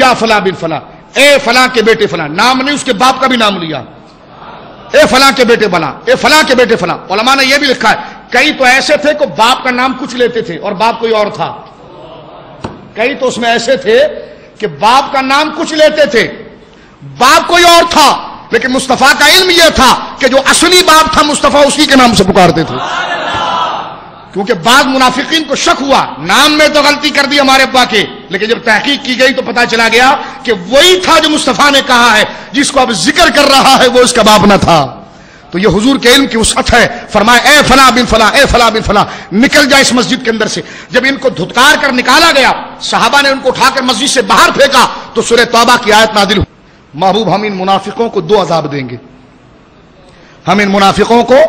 یا فلاں بن فلاں، اے فلاں کے بیٹے فلاں. نام نہیں، اس کے باپ کا بھی نام لیا، اے فلاں کے بیٹے فلاں، اے فلاں کے بیٹے فلاں. علماء نے یہ بھی لکھا ہے کئی تو ایسے تھے کہ باپ کا نام کچھ لیتے تھے اور باپ کوئی اور تھا. کئی تو اس میں ایسے تھے کہ باپ کا نام کچھ لیتے تھے، باپ کوئی اور تھا، لیکن مصطفیٰ کا علم یہ تھا کہ جو اصلی باپ تھا مصطفیٰ اسی کے نام سے پکارتے تھے. کیونکہ بعض منافقین کو شک ہوا، نام میں تو غلطی کر دی ہمارے ابا کے، لیکن جب تحقیق کی گئی تو پتا چلا گیا کہ وہی تھا جو مصطفیٰ نے کہا ہے، جس کو اب ذکر کر رہا ہے وہ اس کا باپ نہ تھا. تو یہ حضور کے علم کی وسعت ہے. فرمایا اے فلاں بن فلاں، اے فلاں بن فلاں، نکل جائے اس مسجد کے اندر سے. جب ان کو دھتکار کر نکالا گیا، صحابہ نے ان کو اٹھا کر مسجد سے باہر پھینکا تو سورہ توبہ کی آیت نازل ہوئی. محبوب ہم ان منافقوں کو 2 عذاب دیں گے، ہم ان منافقوں کو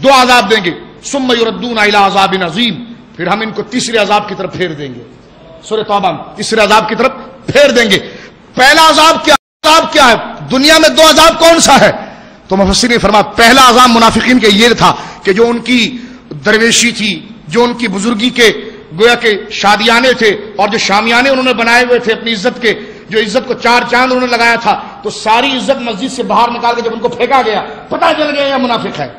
2 عذاب دیں گے. ثم یردون الی عذاب عظیم، پھر ہم ان کو تیسرے عذاب کی طرف پھیر دیں گے. سورہ توبہ میں تیسرے عذاب کی طرف پھیر دیں گے. پہلا عذاب کیا ہے؟ دنیا میں 2 عذاب کون سا ہے؟ تو مفسرین نے فرمایا پہلا عذاب منافقین کے یہ تھا کہ جو ان کی درویشی تھی، جو ان کی بزرگی کے گویا کہ شادیانے تھے اور جو شامیانے انہوں نے بنائے ہوئے تھے اپنی عزت کے، جو عزت کو 4 چاند انہوں نے لگایا تھا، تو ساری عزت مسجد سے باہر نکال کے جب ان کو پھینکا گیا پتہ چل گیا یہ منافق ہے.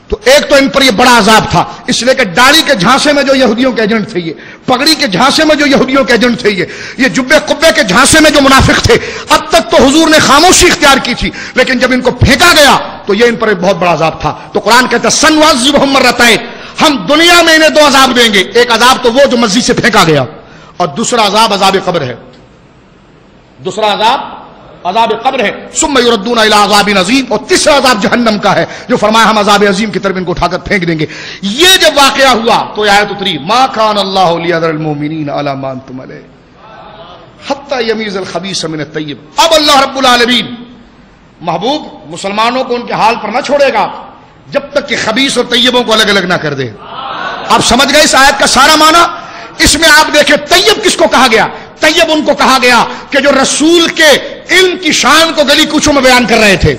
تو ایک تو ان پر یہ بڑا عذاب تھا، اس لیے کہ داڑھی کے جھانسے میں جو یہودیوں کے ایجنٹ تھے، یہ پگڑی کے جھانسے میں جو یہودیوں کے ایجنٹ تھے، یہ جبے قبے کے جھانسے میں جو منافق تھے، اب تک تو حضور نے خاموشی اختیار کی تھی، لیکن جب ان کو پھینکا گیا تو یہ ان پر ایک بہت بڑا عذاب تھا. تو قرآن کہتا ہے سنعذبہم مرتین، ہم دنیا میں انہیں 2 عذاب دیں گے. ایک عذاب تو وہ جو مسجد سے پھینکا گیا، اور دوسرا عذاب عذاب قبر ہے. دوسرا عذاب عذاب قبر ہے. ثم یردون الی عذاب عظیم، اور تیسرا عذاب جہنم کا ہے جو فرمایا ہم عذاب عظیم کی طرف ان کو اٹھا کر پھینک دیں گے. یہ جب واقعہ ہوا تو آیت اتری ما کان اللہ لیذر المؤمنین علی ما انتم علیہ حتی یمیز الخبیث من الطیب. اب اللہ رب العالمین محبوب مسلمانوں کو ان کے حال پر نہ چھوڑے گا جب تک کہ خبیث اور طیبوں کو الگ الگ نہ کر دے. آپ سمجھ گئے اس آیت کا سارا معنی؟ اس میں آپ دیکھیں طیب کس کو کہا گیا؟ طیب ان کو کہا گیا کہ جو رسول کے علم کی شان کو گلی کوچوں میں بیان کر رہے تھے،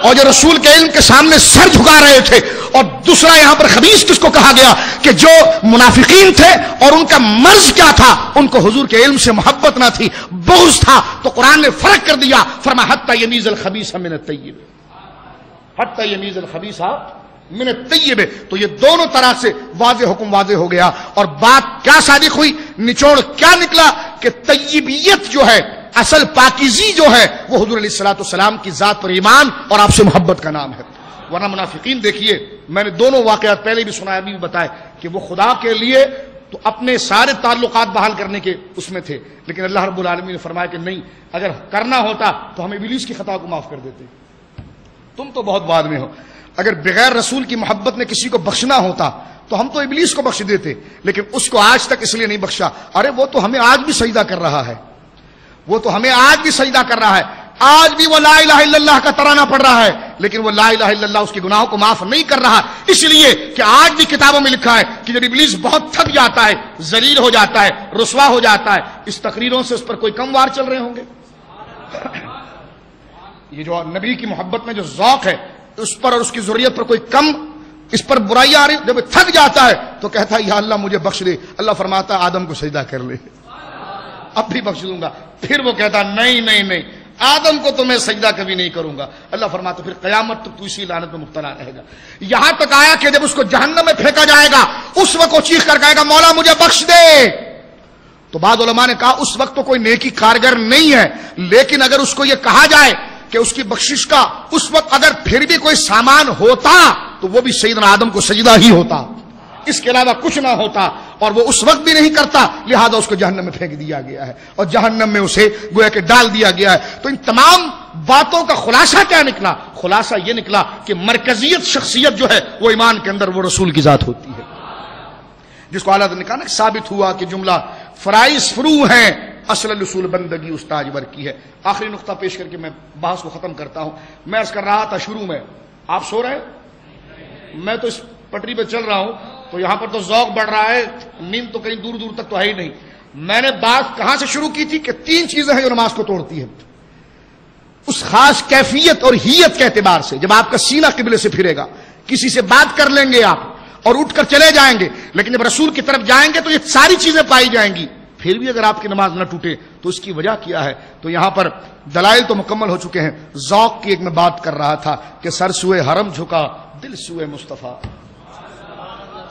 اور جو رسول کے علم کے سامنے سر جھکا رہے تھے، اور دوسرا یہاں پر خبیث کس کو کہا گیا کہ جو منافقین تھے اور ان کا مرض کیا تھا، ان کو حضور کے علم سے محبت نہ تھی، بغض تھا، تو قرآن نے فرق کر دیا، فرمایا حتی یمیز الخبیث من الطیب، حتی یمیز الخبیث من الطیب. تو یہ دونوں طرح سے واضح حکم واضح ہو گیا. اور بات کیا صادق ہوئی، نچوڑ کیا نکلا کہ طیبیت جو ہے، اصل پاکیزی جو ہے، وہ حضور علیہ الصلوۃ والسلام کی ذات پر ایمان اور آپ سے محبت کا نام ہے. ورنہ منافقین دیکھیے، میں نے دونوں واقعات پہلے بھی سنایا، ابھی بھی بتایا کہ وہ خدا کے لیے تو اپنے سارے تعلقات بحال کرنے کے اس میں تھے، لیکن اللہ رب العالمین نے فرمایا کہ نہیں، اگر کرنا ہوتا تو ہم ابلیس کی خطا کو معاف کر دیتے، تم تو بہت بعد میں ہو. اگر بغیر رسول کی محبت میں کسی کو بخشنا ہوتا تو ہم تو ابلیس کو بخش دیتے، لیکن اس کو آج تک اس لیے نہیں بخشا، ارے وہ تو ہمیں آج بھی سجدہ کر رہا ہے، وہ تو ہمیں آج بھی سجدہ کر رہا ہے، آج بھی وہ لا الہ الا اللہ کا ترانہ پڑھ رہا ہے، لیکن وہ لا الہ الا اللہ اس کے گناہوں کو معاف نہیں کر رہا، اس لیے کہ آج بھی کتابوں میں لکھا ہے کہ جب ابلیس بہت تھک جاتا ہے، ذلیل ہو جاتا ہے، رسوا ہو جاتا ہے، اس تقریروں سے اس پر کوئی کم وار چل رہے ہوں گے. یہ جو نبی کی محبت میں جو ذوق ہے، اس پر اور اس کی ضروریت پر کوئی کم اس پر برائیاں آ رہی، جب تھک جاتا ہے تو کہتا ہے یا اللہ مجھے بخش دے. اللہ فرماتا ہے آدم کو سجدہ کر لے، اب بھی بخش دوں گا. پھر وہ کہتا نہیں نہیں نہیں، آدم کو تو میں سجدہ کبھی نہیں کروں گا. اللہ فرماتا پھر قیامت تک تو اسی لعنت میں مبتلا رہے گا. یہاں تک آیا کہ جب اس کو جہنم میں پھینکا جائے گا، اس وقت وہ چیخ کر کہے گا مولا مجھے بخش دے. تو بعض علماء نے کہا اس وقت تو کوئی نیکی کارگر نہیں ہے، لیکن اگر اس کو یہ کہا جائے کہ اس کی بخشش کا اس وقت اگر پھر بھی کوئی سامان ہوتا تو وہ بھی سیدنا آدم کو سجدہ ہی ہوتا، اس کے علاوہ کچھ نہ ہوتا، اور وہ اس وقت بھی نہیں کرتا، لہذا اس کو جہنم میں پھینک دیا گیا ہے اور جہنم میں اسے گویا کہ ڈال دیا گیا ہے. تو ان تمام باتوں کا خلاصہ کیا نکلا؟ خلاصہ یہ نکلا کہ مرکزیت شخصیت جو ہے وہ ایمان کے اندر وہ رسول کی ذات ہوتی ہے، جس کو اعلیٰ نے کہا نا ثابت ہوا کہ جملہ فرائض فروع ہیں، اصل الاصول بندگی اس تاجور کی ہے. آخری نقطہ پیش کر کے میں بحث کو ختم کرتا ہوں. میں عرض کر رہا تھا شروع میں، آپ سو رہے ہیں، میں تو اس پٹری پہ چل رہا ہوں تو یہاں پر تو ذوق بڑھ رہا ہے، نیند تو کہیں دور دور تک تو ہے ہی نہیں. میں نے بات کہاں سے شروع کی تھی کہ 3 چیزیں ہیں جو نماز کو توڑتی ہے، اس خاص کیفیت اور ہیت کے اعتبار سے. جب آپ کا سینہ قبلے سے پھرے گا، کسی سے بات کر لیں گے آپ اور اٹھ کر چلے جائیں گے، لیکن جب رسول کی طرف جائیں گے تو یہ ساری چیزیں پائی جائیں گی. پھر بھی اگر آپ کی نماز نہ ٹوٹے تو اس کی وجہ کیا ہے؟ تو یہاں پر دلائل تو مکمل ہو چکے ہیں. ذوق کی ایک میں بات کر رہا تھا کہ سر سوئے حرم جھکا دل سوئے مصطفیٰ،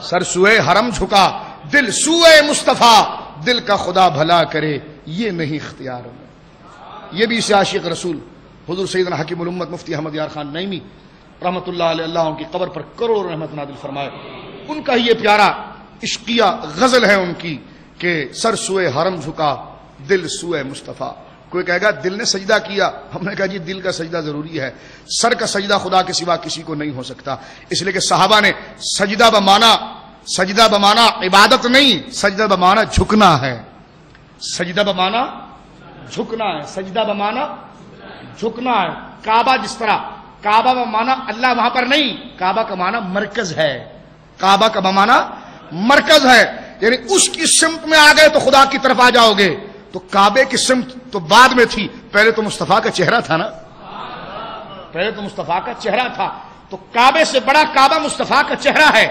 سر سوئے حرم جھکا دل سوئے مصطفیٰ، دل کا خدا بھلا کرے یہ نہیں اختیار میں. یہ بھی اس عاشق رسول حضور سیدنا حکیم الامت مفتی احمد یار خان نعیمی رحمۃ اللہ علیہ، اللہ ان کی قبر پر کروڑوں رحمت نازل فرمائے، ان کا یہ پیارا عشقیہ غزل ہے ان کی کہ سر سوئے حرم جھکا دل سوئے مصطفیٰ. کوئی کہے گا دل نے سجدہ کیا، ہم نے کہا جی دل کا سجدہ ضروری ہے، سر کا سجدہ خدا کے سوا کسی کو نہیں ہو سکتا. اس لیے کہ صحابہ نے سجدہ بمانا عبادت نہیں، سجدہ بمانا جھکنا ہے، سجدہ بمانا جھکنا ہے، سجدہ بمانا جھکنا ہے. کعبہ جس طرح کعبہ بمانا اللہ وہاں پر نہیں، کعبہ کا معنی مرکز ہے، کعبہ کا بمانا مرکز ہے، یعنی اس کی سمت میں آ گئے تو خدا کی طرف آ جاؤ گے. تو کعبے کی سمت تو بعد میں تھی، پہلے تو مصطفیٰ کا چہرہ تھا نا، پہلے تو مصطفیٰ کا چہرہ تھا. تو کعبے سے بڑا کعبہ مصطفیٰ کا چہرہ ہے،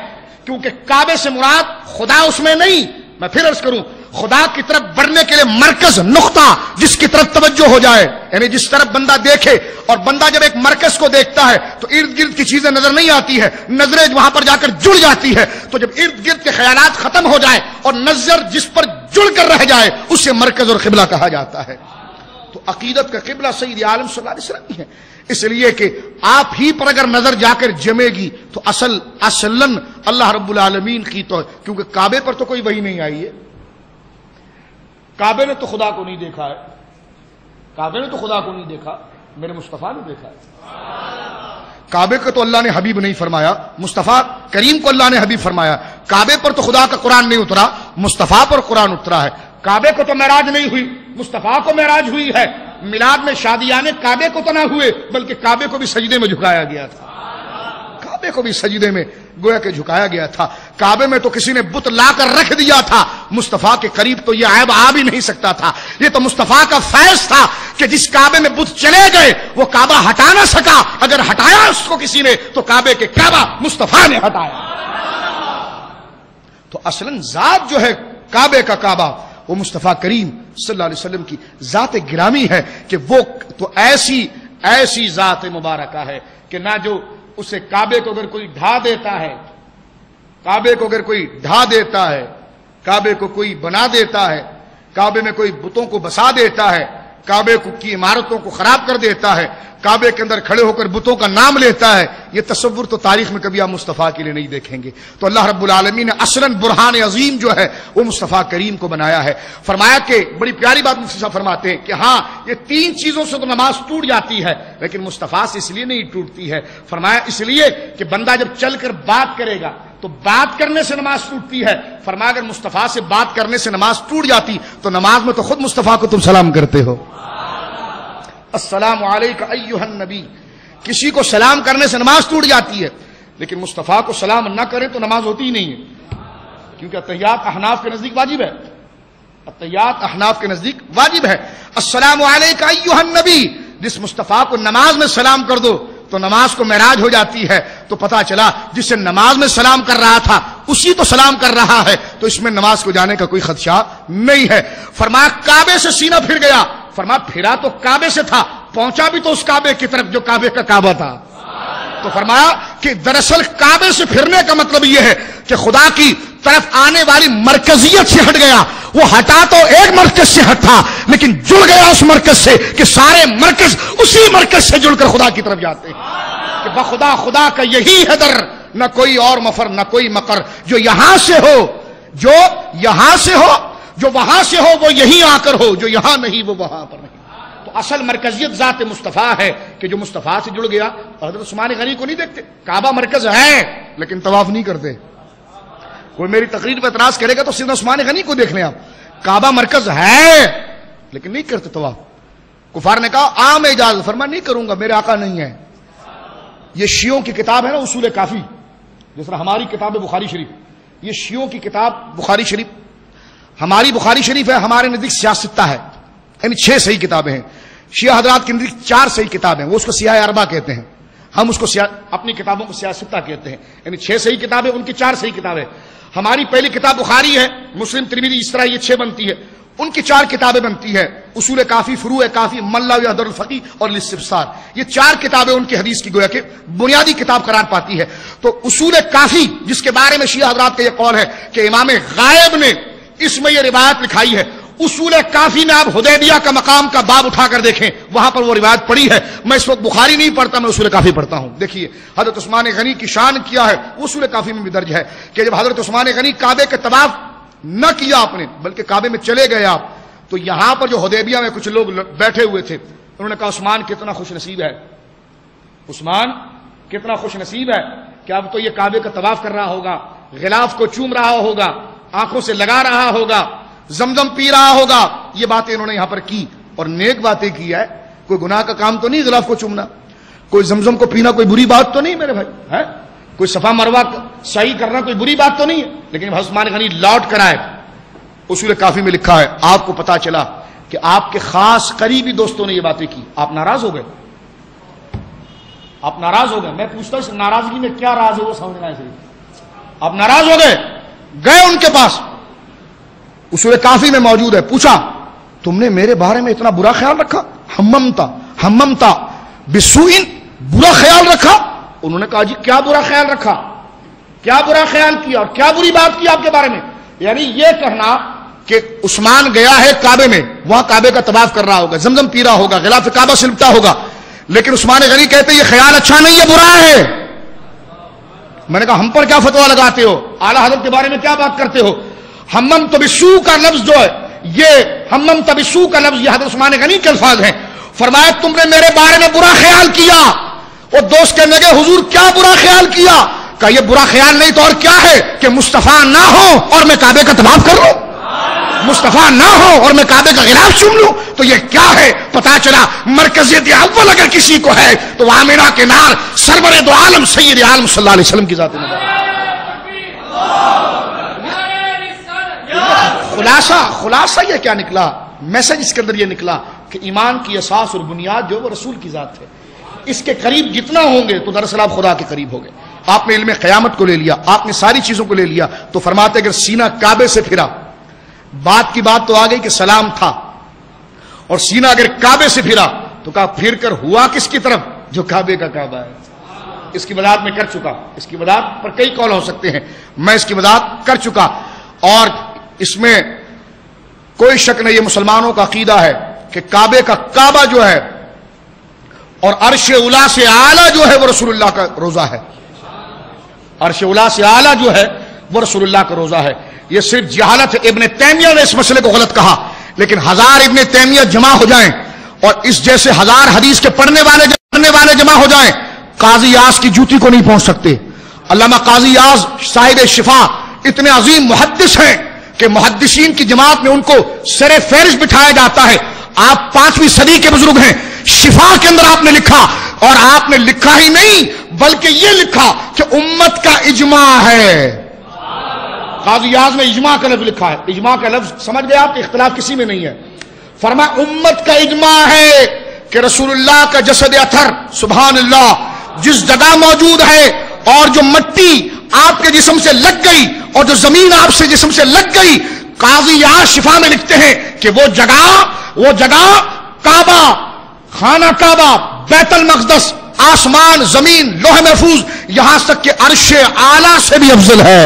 کیونکہ کعبے سے مراد خدا اس میں نہیں. میں پھر عرض کروں، خدا کی طرف بڑھنے کے لیے مرکز، نقطہ جس کی طرف توجہ ہو جائے، یعنی جس طرف بندہ دیکھے، اور بندہ جب ایک مرکز کو دیکھتا ہے تو ارد گرد کی چیزیں نظر نہیں آتی ہے، نظریں وہاں پر جا کر جڑ جاتی ہے. تو جب ارد گرد کے خیالات ختم ہو جائے اور نظر جس پر جڑ کر رہ جائے اسے مرکز اور قبلہ کہا جاتا ہے. تو عقیدت کا قبلہ سید عالم صلی اللہ علیہ وسلم ہے، اس لیے کہ آپ ہی پر اگر نظر جا کر جمے گی تو اصلاً اللہ رب العالمین کی، تو کیونکہ کعبے پر تو کوئی وحی نہیں آئی ہے، کعبے نے تو خدا کو نہیں دیکھا ہے، کعبے نے تو خدا کو نہیں دیکھا، میرے مصطفیٰ نے دیکھا ہے. کعبے کو تو اللہ نے حبیب نہیں فرمایا، مصطفیٰ کریم کو اللہ نے حبیب فرمایا. کعبے پر تو خدا کا قرآن نہیں اترا، مصطفیٰ پر قرآن اترا ہے. کعبے کو تو معراج نہیں ہوئی، مصطفیٰ کو معراج ہوئی ہے. میلاد میں شادیانے کعبے کو تو نہ ہوئے، بلکہ کعبے کو بھی سجدے میں جھکایا گیا تھا، کعبے کو بھی سجدے میں گویا کہ جھکایا گیا تھا. کعبے میں تو کسی نے بت لا کر رکھ دیا تھا، مصطفیٰ کے قریب تو یہ عیب آ بھی نہیں سکتا تھا. یہ تو مصطفیٰ کا فیض تھا کہ جس کعبے میں بت چلے گئے وہ کعبہ ہٹا نہ سکا، اگر ہٹایا اس کو کسی نے تو کعبے کے کعبہ مصطفیٰ نے ہٹایا۔ تو اصلاً ذات جو ہے کعبے کا کعبہ وہ مصطفیٰ کریم صلی اللہ علیہ وسلم کی ذات گرامی ہے کہ وہ تو ایسی ذات مبارکہ ہے کہ نہ جو اسے کعبے کو اگر کوئی ڈھا دیتا ہے، کعبے کو اگر کوئی ڈھا دیتا ہے، کعبے کو کوئی بنا دیتا ہے، کعبے میں کوئی بتوں کو بسا دیتا ہے، کعبے کی عمارتوں کو خراب کر دیتا ہے، کعبے کے اندر کھڑے ہو کر بتوں کا نام لیتا ہے، یہ تصور تو تاریخ میں کبھی آپ مصطفیٰ کے لیے نہیں دیکھیں گے۔ تو اللہ رب العالمین نے اصلاً برہان عظیم جو ہے وہ مصطفیٰ کریم کو بنایا ہے۔ فرمایا کہ بڑی پیاری بات مفتی صاحب فرماتے ہیں کہ ہاں یہ 3 چیزوں سے تو نماز ٹوٹ جاتی ہے، لیکن مصطفیٰ سے اس لیے نہیں ٹوٹتی ہے۔ فرمایا اس لیے کہ بندہ جب چل کر بات کرے گا تو بات کرنے سے نماز ٹوٹتی ہے۔ فرمایا اگر مصطفیٰ سے بات کرنے سے نماز ٹوٹ جاتی تو نماز میں تو خود مصطفیٰ کو تم سلام کرتے ہو۔ السلام علیکم ایھا النبی، کسی کو سلام کرنے سے نماز ٹوٹ جاتی ہے، لیکن مصطفیٰ کو سلام نہ کریں تو نماز ہوتی ہی نہیں ہے، کیونکہ التحیات احناف کے نزدیک واجب ہے، التحیات احناف کے نزدیک واجب ہے۔ السلام علیکم ایھا النبی، جس مصطفیٰ کو نماز میں سلام کر دو تو نماز کو معراج ہو جاتی ہے۔ تو پتہ چلا جس سے نماز میں سلام کر رہا تھا اسی تو سلام کر رہا ہے، تو اس میں نماز کو جانے کا کوئی خدشہ نہیں ہے۔ فرمایا کعبے سے سینہ پھر گیا، فرمایا پھرا تو کعبے سے تھا، پہنچا بھی تو اس کعبے کی طرف جو کعبے کا کعبہ تھا۔ تو فرمایا کہ دراصل کعبے سے پھرنے کا مطلب یہ ہے کہ خدا کی طرف آنے والی مرکزیت سے ہٹ گیا۔ وہ ہٹا تو ایک مرکز سے ہٹا لیکن جڑ گیا اس مرکز سے کہ سارے مرکز اسی مرکز سے جڑ کر خدا کی طرف جاتے ہیں کہ بخدا خدا کا یہی ہے در، نہ کوئی اور مفر نہ کوئی مکر، جو یہاں سے ہو، جو یہاں سے ہو، جو وہاں سے ہو وہ یہیں آ کر ہو، جو یہاں نہیں وہ وہاں پر نہیں۔ تو اصل مرکزیت ذات مصطفیٰ ہے کہ جو مصطفیٰ سے جڑ گیا۔ حضرت عثمان غنی کو نہیں دیکھتے، کعبہ مرکز ہے لیکن طواف نہیں کرتے۔ کوئی میری تقریر پہ اعتراض کرے گا تو سیدنا عثمان غنی کو دیکھ لیں آپ، کعبہ مرکز ہے لیکن نہیں کرتے طواف۔ کفار نے کہا عام اجازت، فرمایا نہیں کروں گا، میرے آقا نہیں ہے۔ یہ شیعوں کی کتاب ہے نا اصول کافی، جس طرح ہماری کتاب بخاری شریف، یہ شیعوں کی کتاب بخاری شریف، ہماری بخاری شریف ہے، ہمارے نزدیک سیاستہ ہے، یعنی 6 صحیح کتابیں ہیں۔ شیعہ حضرات کے نزدیک 4 صحیح کتابیں، وہ اس کو سیاہ اربع کہتے ہیں، ہم اس کو اپنی کتابوں کو سیاستہ کہتے ہیں، یعنی 6 صحیح کتابیں، ان کی 4 صحیح کتابیں۔ ہماری پہلی کتاب بخاری ہے، مسلم ترمذی، اس طرح یہ 6 بنتی ہے، ان کی 4 کتابیں بنتی ہے، اصول کافی، فروع کافی، ملا یحضر الفقی اور الاستفسار۔ یہ 4 کتابیں ان کی حدیث کی گویا کہ بنیادی کتاب قرار پاتی ہے۔ تو اصول کافی جس کے بارے میں شیعہ حضرات کا یہ قول ہے کہ امام غائب نے اس میں یہ روایت لکھائی ہے، اصول کافی میں آپ حدیبیہ کا مقام کا باب اٹھا کر دیکھیں، وہاں پر وہ روایت پڑی ہے۔ میں اس وقت بخاری نہیں پڑھتا، میں اصول کافی پڑھتا ہوں۔ دیکھیے حضرت عثمان غنی کی شان کیا ہے، اصول کافی میں بھی درج ہے کہ جب حضرت عثمان غنی کعبے کے طواف نہ کیا آپ نے بلکہ کعبے میں چلے گئے آپ، تو یہاں پر جو حدیبیہ میں کچھ لوگ بیٹھے ہوئے تھے، انہوں نے کہا عثمان کتنا خوش نصیب ہے، عثمان کتنا خوش نصیب ہے کہ اب تو یہ کعبے کا طواف کر رہا ہوگا، غلاف کو چوم رہا ہوگا، آنکھوں سے لگا رہا ہوگا، زمزم پی رہا ہوگا۔ یہ باتیں انہوں نے یہاں پر کی اور نیک باتیں کی ہے، کوئی گناہ کا کام تو نہیں غلاف کو چومنا، کوئی زمزم کو پینا کوئی بری بات تو نہیں میرے بھائی، ہے کوئی صفا مروہ صحیح کرنا کوئی بری بات تو نہیں ہے۔ لیکن عثمان غنی لوٹ کر آئے، اصول کافی میں لکھا ہے، آپ کو پتا چلا کہ آپ کے خاص قریبی دوستوں نے یہ باتیں کی، آپ ناراض ہو گئے، آپ ناراض ہو گئے۔ میں پوچھتا ہوں اس ناراضگی میں کیا راز ہے وہ سمجھنا ہے صرف۔ آپ ناراض ہو گئے، گئے ان کے پاس، اصول کافی میں موجود ہے، پوچھا تم نے میرے بارے میں اتنا برا خیال رکھا، ہممتا بسوئن، برا خیال رکھا؟ انہوں نے کہا جی کیا برا خیال رکھا، کیا برا خیال کیا اور کیا بری بات کی آپ کے بارے میں؟ یعنی یہ کہنا کہ عثمان گیا ہے کعبے میں، وہاں کعبے کا طواف کر رہا ہوگا، زمزم پی رہا ہوگا، غلاف کعبہ سے لپٹا ہوگا، لیکن عثمان غنی کہتے یہ خیال اچھا نہیں ہے، برا ہے۔ میں نے کہا ہم پر کیا فتویٰ لگاتے ہو، اعلیٰ حضرت کے بارے میں کیا بات کرتے ہو؟ ہمم تبسو کا لفظ جو ہے، یہ ہمم تبسو کا لفظ یہ حضرت عثمان غنی کے الفاظ ہیں۔ فرمایا تم نے میرے بارے میں برا خیال کیا۔ وہ دوست کہنے لگے حضور کیا برا خیال کیا؟ کہا یہ برا خیال نہیں تو اور کیا ہے کہ مصطفیٰ نہ ہو اور میں کعبے کا طواف کر لوں، مصطفیٰ نہ ہو اور میں کعبے کا غلاف چوم لوں، تو یہ کیا ہے؟ پتا چلا مرکزیت اول اگر کسی کو ہے تو آمینہ کے نار سرور دو عالم سید عالم صلی اللہ علیہ وسلم کی ذات مبارک۔ خلاصہ یہ کیا نکلا، میسج اس کے اندر یہ نکلا کہ ایمان کی اساس اور بنیاد جو وہ رسول کی ذات ہے. اس کے قریب جتنا ہوں گے تو دراصل آپ خدا کے قریب ہو گئے. آپ نے علم قیامت کو لے لیا, آپ نے ساری چیزوں کو لے لیا, تو فرماتے اگر سینہ کعبے سے پھرا, بات کی بات تو آ گئی کہ سلام تھا, اور سینہ اگر کعبے سے پھرا تو کہا پھر کر ہوا کس کی طرف؟ جو کعبے کا کعبہ ہے. اس کی وضاحت میں کر چکا, اس کی وضاحت پر کئی قول ہو سکتے ہیں, میں اس کی وضاحت کر چکا, اور اس میں کوئی شک نہیں, یہ مسلمانوں کا عقیدہ ہے کہ کعبے کا کعبہ جو ہے اور عرش اولا سے اعلیٰ جو ہے وہ رسول اللہ کا روزہ ہے. عرش اولا سے اعلیٰ جو ہے وہ رسول اللہ کا روزہ ہے. یہ صرف جہالت ہے. ابن تیمیہ نے اس مسئلے کو غلط کہا, لیکن 1000 ابن تیمیہ جمع ہو جائیں اور اس جیسے 1000 حدیث کے پڑھنے والے جمع ہو جائیں, قاضی یاز کی جوتی کو نہیں پہنچ سکتے. علامہ قاضی یاز صاحب شفا اتنے عظیم محدث ہیں کہ محدثین کی جماعت میں ان کو سر فہرست بٹھایا جاتا ہے. آپ 5ویں صدی کے بزرگ ہیں. شفا کے اندر آپ نے لکھا, اور آپ نے لکھا ہی نہیں بلکہ یہ لکھا کہ امت کا اجماع ہے. قاضی یاز نے اجماع کا لفظ لکھا ہے. اجماع کا لفظ سمجھ گئے آپ, اختلاف کسی میں نہیں ہے. فرما امت کا اجماع ہے کہ رسول اللہ کا جسد اطہر سبحان اللہ جس جگہ موجود ہے, اور جو مٹی آپ کے جسم سے لگ گئی اور جو زمین آپ سے جسم سے لگ گئی, قاضی یاز شفا میں لکھتے ہیں کہ وہ جگہ کعبہ, خانہ کعبہ, بیت المقدس, آسمان, زمین, لوح محفوظ, یہاں تک کہ عرش اعلیٰ سے بھی افضل ہے.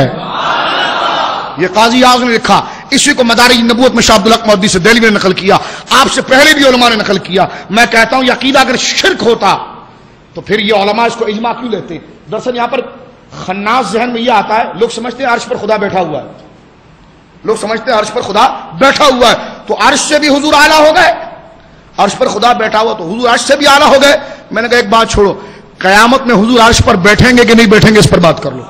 یہ قاضی یاز نے لکھا. اسی کو مدارج نبوت میں شاہ عبدالحق مودودی سے دہلوی نے نقل کیا, آپ سے پہلے بھی علماء نے نقل کیا. میں کہتا ہوں یہ عقیدہ اگر شرک ہوتا تو پھر یہ علماء اس کو اجماع کیوں لیتے؟ دراصل یہاں پر خناس ذہن میں یہ آتا ہے, لوگ سمجھتے ہیں عرش پر خدا بیٹھا ہوا ہے, لوگ سمجھتے ہیں عرش پر خدا بیٹھا ہوا ہے, تو عرش سے بھی حضور اعلیٰ ہو گئے. عرش پر خدا بیٹھا ہوا تو حضور عرش سے بھی اعلیٰ ہو گئے. میں نے کہا ایک بات چھوڑو, قیامت میں حضور عرش پر بیٹھیں گے کہ نہیں بیٹھیں گے اس پر بات کر لو.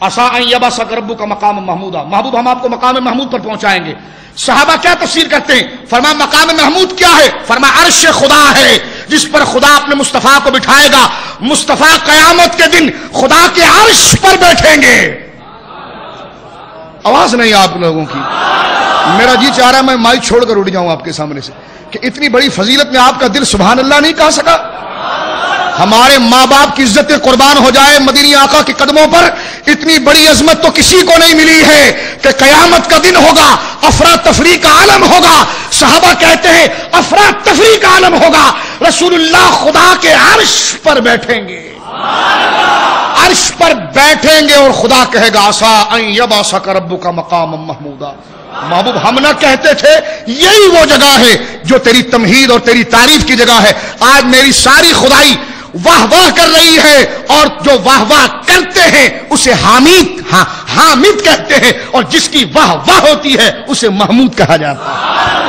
عسیٰ ان یبعثک ربک مقام محمودا, محبوب ہم آپ کو مقام محمود پر پہنچائیں گے. صحابہ کیا تفسیر کرتے ہیں؟ فرمایا مقام محمود کیا ہے؟ فرمایا عرش خدا ہے جس پر خدا اپنے مصطفیٰ کو بٹھائے گا. مصطفیٰ قیامت کے دن خدا کے عرش پر بیٹھیں گے. آواز نہیں آپ لوگوں کی, میرا جی چاہ رہا ہے میں مائک چھوڑ کر اٹھ جاؤں آپ کے سامنے سے, کہ اتنی بڑی فضیلت میں آپ کا دل سبحان اللہ نہیں کہہ سکا. ہمارے ماں باپ کی عزت قربان ہو جائے مدینی آقا کے قدموں پر. اتنی بڑی عظمت تو کسی کو نہیں ملی ہے کہ قیامت کا دن ہوگا, افراتفری کا عالم ہوگا. صحابہ کہتے ہیں افراتفری کا عالم ہوگا, رسول اللہ خدا کے عرش پر بیٹھیں گے, عرش پر بیٹھیں گے, اور خدا کہے گا عسیٰ ان یبعثک ربک مقاما محمودا. محبوب ہم نہ کہتے تھے یہی وہ جگہ ہے جو تیری تمہید اور تیری تعریف کی جگہ ہے. آج میری ساری خدائی واہ واہ کر رہی ہے, اور جو واہ واہ کرتے ہیں اسے حامد کہتے ہیں, اور جس کی واہ واہ ہوتی ہے اسے محمود کہا جاتا ہے,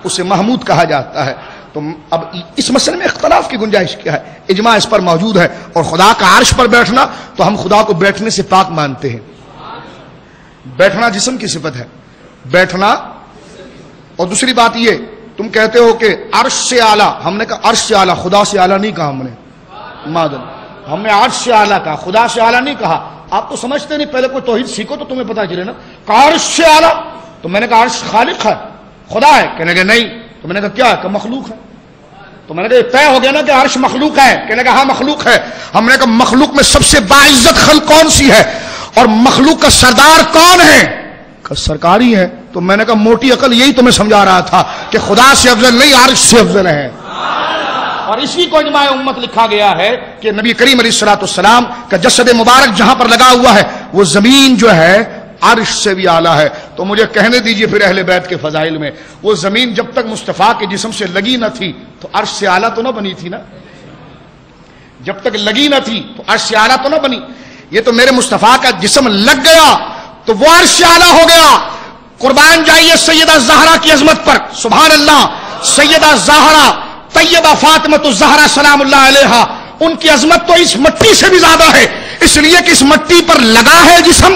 اسے محمود کہا جاتا ہے. تو اب اس مسئلے میں اختلاف کی گنجائش کیا ہے؟ اجماع اس پر موجود ہے. اور خدا کا عرش پر بیٹھنا تو ہم خدا کو بیٹھنے سے پاک مانتے ہیں. بیٹھنا جسم کی صفت ہے, بیٹھنا. اور دوسری بات یہ, تم کہتے ہو کہ عرش سے اعلیٰ, ہم نے کہا عرش سے اعلیٰ, خدا سے اعلیٰ نہیں کہا. ہم نے عرش سے اعلیٰ کہا, خدا سے اعلیٰ نہیں کہا. آپ تو سمجھتے نہیں, پہلے کوئی توحید سیکھو تو تمہیں پتہ چلے نا. کہا عرش سے اعلیٰ, تو میں نے کہا عرش خالق ہے, خدا ہے. کہنے کہ نہیں. تو میں نے کہا کیا ہے؟ کہ مخلوق ہے. تو میں نے کہا طے ہو گیا نا کہ عرش مخلوق ہے. کہنے کہ ہاں مخلوق ہے. ہم نے کہا مخلوق میں سب سے باعزت خلق کون سی ہے, اور مخلوق کا سردار کون ہے؟ کہ سرکار ہی ہے. تو میں نے کہا موٹی عقل یہی تمہیں سمجھا رہا تھا کہ خدا سے افضل نہیں, عرش سے افضل ہے. اور اسی کو اجماع امت لکھا گیا ہے کہ نبی کریم علیہ الصلوۃ والسلام کا جسد مبارک جہاں پر لگا ہوا ہے وہ زمین جو ہے عرش سے بھی اعلیٰ ہے. تو مجھے کہنے دیجئے پھر اہل بیت کے فضائل میں, وہ زمین جب تک مصطفیٰ کے جسم سے لگی نہ تھی تو عرش سے اعلیٰ تو نہ بنی تھی نا. جب تک لگی نہ تھی تو عرش سے اعلیٰ تو نہ بنی. یہ تو میرے مصطفیٰ کا جسم لگ گیا تو وہ عرش سے اعلیٰ ہو گیا. قربان جائیے سیدہ زہرا کی عظمت پر, سبحان اللہ. سیدہ زہرا طیبہ فاطمۃ الزہرا سلام اللہ علیہا, ان کی عظمت تو اس مٹی سے بھی زیادہ ہے, اس لیے کہ اس مٹی پر لگا ہے جسم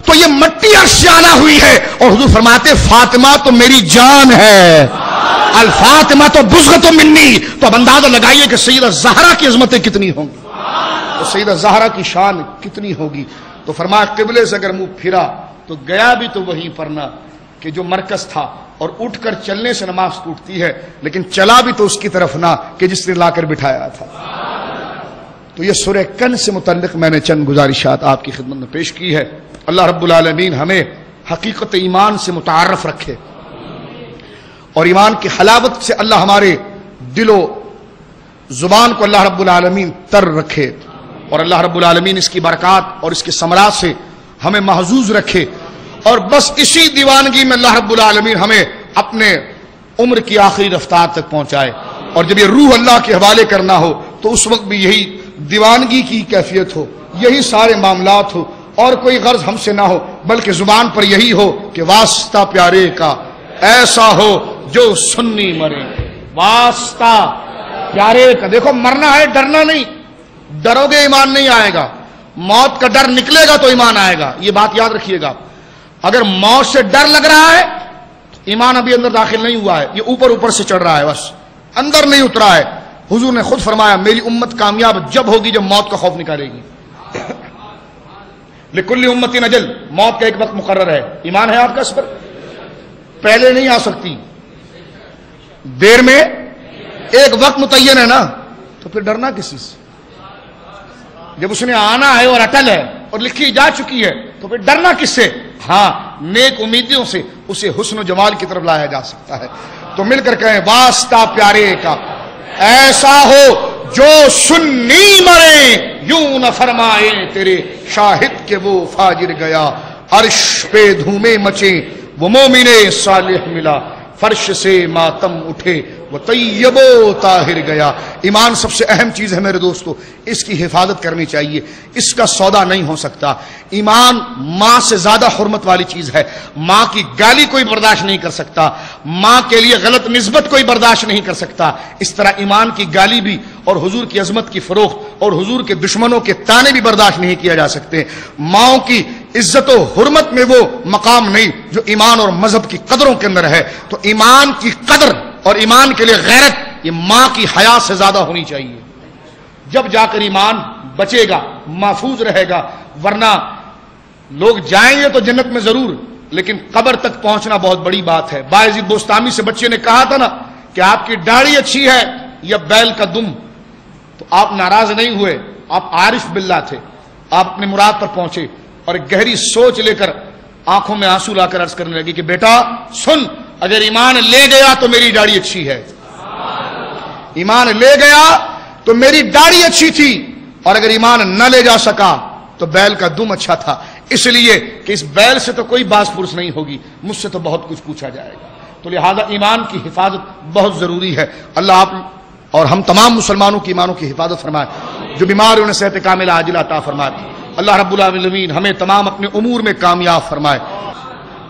تو یہ مٹی عرش سے اعلیٰ ہوئی ہے. اور حضور فرماتے فاطمہ تو میری جان ہے, الفاطمہ تو بزغۃ منی. تو اب اندازہ لگائیے کہ سیدہ زہرا کی عظمتیں کتنی ہوں گی, تو سیدہ زہرا کی شان کتنی ہوگی. تو فرمایا قبلے سے اگر منہ پھرا تو گیا بھی تو وہیں پر نہ, کہ جو مرکز تھا اور اٹھ کر چلنے سے نماز ٹوٹتی ہے، لیکن چلا بھی تو اس کی طرف نہ کہ جس نے لا کر بٹھایا تھا۔ تو یہ سورہ کن سے متعلق میں نے چند گزارشات آپ کی خدمت میں پیش کی ہے۔ اللہ رب العالمین ہمیں حقیقت ایمان سے متعارف رکھے، اور ایمان کی حلاوت سے اللہ ہمارے دل و زبان کو اللہ رب العالمین تر رکھے، اور اللہ رب العالمین اس کی برکات اور اس کے ثمرات سے ہمیں محظوظ رکھے، اور بس اسی دیوانگی میں اللہ رب العالمین ہمیں اپنے عمر کی آخری رفتار تک پہنچائے۔ اور جب یہ روح اللہ کے حوالے کرنا ہو تو اس وقت بھی یہی دیوانگی کی کیفیت ہو، یہی سارے معاملات ہو، اور کوئی غرض ہم سے نہ ہو، بلکہ زبان پر یہی ہو کہ واسطہ پیارے کا ایسا ہو جو سنی مرے۔ واسطہ پیارے کا، دیکھو مرنا ہے، ڈرنا نہیں، ڈرو گے ایمان نہیں آئے گا، موت کا ڈر نکلے گا تو ایمان آئے گا، یہ بات یاد رکھیے گا۔ اگر موت سے ڈر لگ رہا ہے تو ایمان ابھی اندر داخل نہیں ہوا ہے، یہ اوپر اوپر سے چڑھ رہا ہے، بس اندر نہیں اترا ہے۔ حضور نے خود فرمایا میری امت کامیاب جب ہوگی جب موت کا خوف نکالے گی۔ لکل امت اجل، موت کا ایک وقت مقرر ہے، ایمان ہے آپ کا اس پر؟ پہلے نہیں آ سکتی، دیر میں ایک وقت متعین ہے نا، تو پھر ڈرنا کسی سے؟ جب اس نے آنا ہے اور اٹل ہے اور لکھی جا چکی ہے تو پھر ڈرنا کس سے؟ ہاں، نیک امیدوں سے اسے حسن و جمال کی طرف لایا جا سکتا ہے۔ تو مل کر کہیں واسطہ پیارے کا ایسا ہو جو سنی مرے، یوں نہ فرمائے تیرے شاہد کے وہ فاجر گیا، عرش پہ دھومیں مچیں وہ مومن صالح ملا، فرش سے ماتم اٹھے وہ طیب و طاہر گیا۔ ایمان سب سے اہم چیز ہے میرے دوستو، اس کی حفاظت کرنی چاہیے، اس کا سودا نہیں ہو سکتا۔ ایمان ماں سے زیادہ حرمت والی چیز ہے، ماں کی گالی کوئی برداشت نہیں کر سکتا، ماں کے لیے غلط نسبت کوئی برداشت نہیں کر سکتا، اس طرح ایمان کی گالی بھی اور حضور کی عظمت کی فروخت اور حضور کے دشمنوں کے طعنے بھی برداشت نہیں کیا جا سکتے۔ ماں کی عزت و حرمت میں وہ مقام نہیں جو ایمان اور مذہب کی قدروں کے اندر ہے۔ تو ایمان کی قدر اور ایمان کے لیے غیرت یہ ماں کی حیا سے زیادہ ہونی چاہیے، جب جا کر ایمان بچے گا، محفوظ رہے گا۔ ورنہ لوگ جائیں گے تو جنت میں ضرور، لیکن قبر تک پہنچنا بہت بڑی بات ہے۔ باعزید بوستامی سے بچے نے کہا تھا نا کہ آپ کی داڑھی اچھی ہے یا بیل کا دم، تو آپ ناراض نہیں ہوئے، آپ عارف باللہ تھے، آپ اپنے مراد پر پہنچے اور ایک گہری سوچ لے کر آنکھوں میں آنسو لا کر عرض کرنے لگی کہ بیٹا سن، اگر ایمان لے گیا تو میری داڑھی اچھی ہے، ایمان لے گیا تو میری داڑھی اچھی تھی، اور اگر ایمان نہ لے جا سکا تو بیل کا دم اچھا تھا، اس لیے کہ اس بیل سے تو کوئی باز پرس نہیں ہوگی، مجھ سے تو بہت کچھ پوچھا جائے گا۔ تو لہذا ایمان کی حفاظت بہت ضروری ہے۔ اللہ آپ اور ہم تمام مسلمانوں کی ایمانوں کی حفاظت فرمائے، جو بیمار ہیں انہیں صحت کاملہ عاجلہ عطا فرمائے۔ اللہ رب العالمین ہمیں تمام اپنے امور میں کامیاب فرمائے۔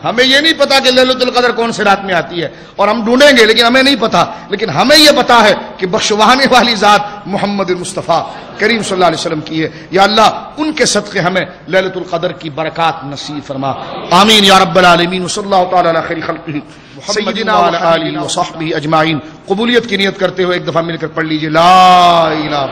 ہمیں یہ نہیں پتا کہ لیلۃ القدر کون سے رات میں آتی ہے، اور ہم ڈھونڈیں گے لیکن ہمیں نہیں پتا، لیکن ہمیں یہ پتا ہے کہ بخشوانے والی ذات محمد مصطفیٰ کریم صلی اللہ علیہ وسلم کی ہے۔ یا اللہ ان کے صدقے ہمیں لیلۃ القدر کی برکات نصیب فرما، آمین یا رب العالمین۔ صلی اللہ تعالی علی خیر خلقہ سیدنا وعلی آلہ وصحبہ اجمعین۔ قبولیت کی نیت کرتے ہوئے ایک دفعہ مل کر پڑھ لیجیے لا الہ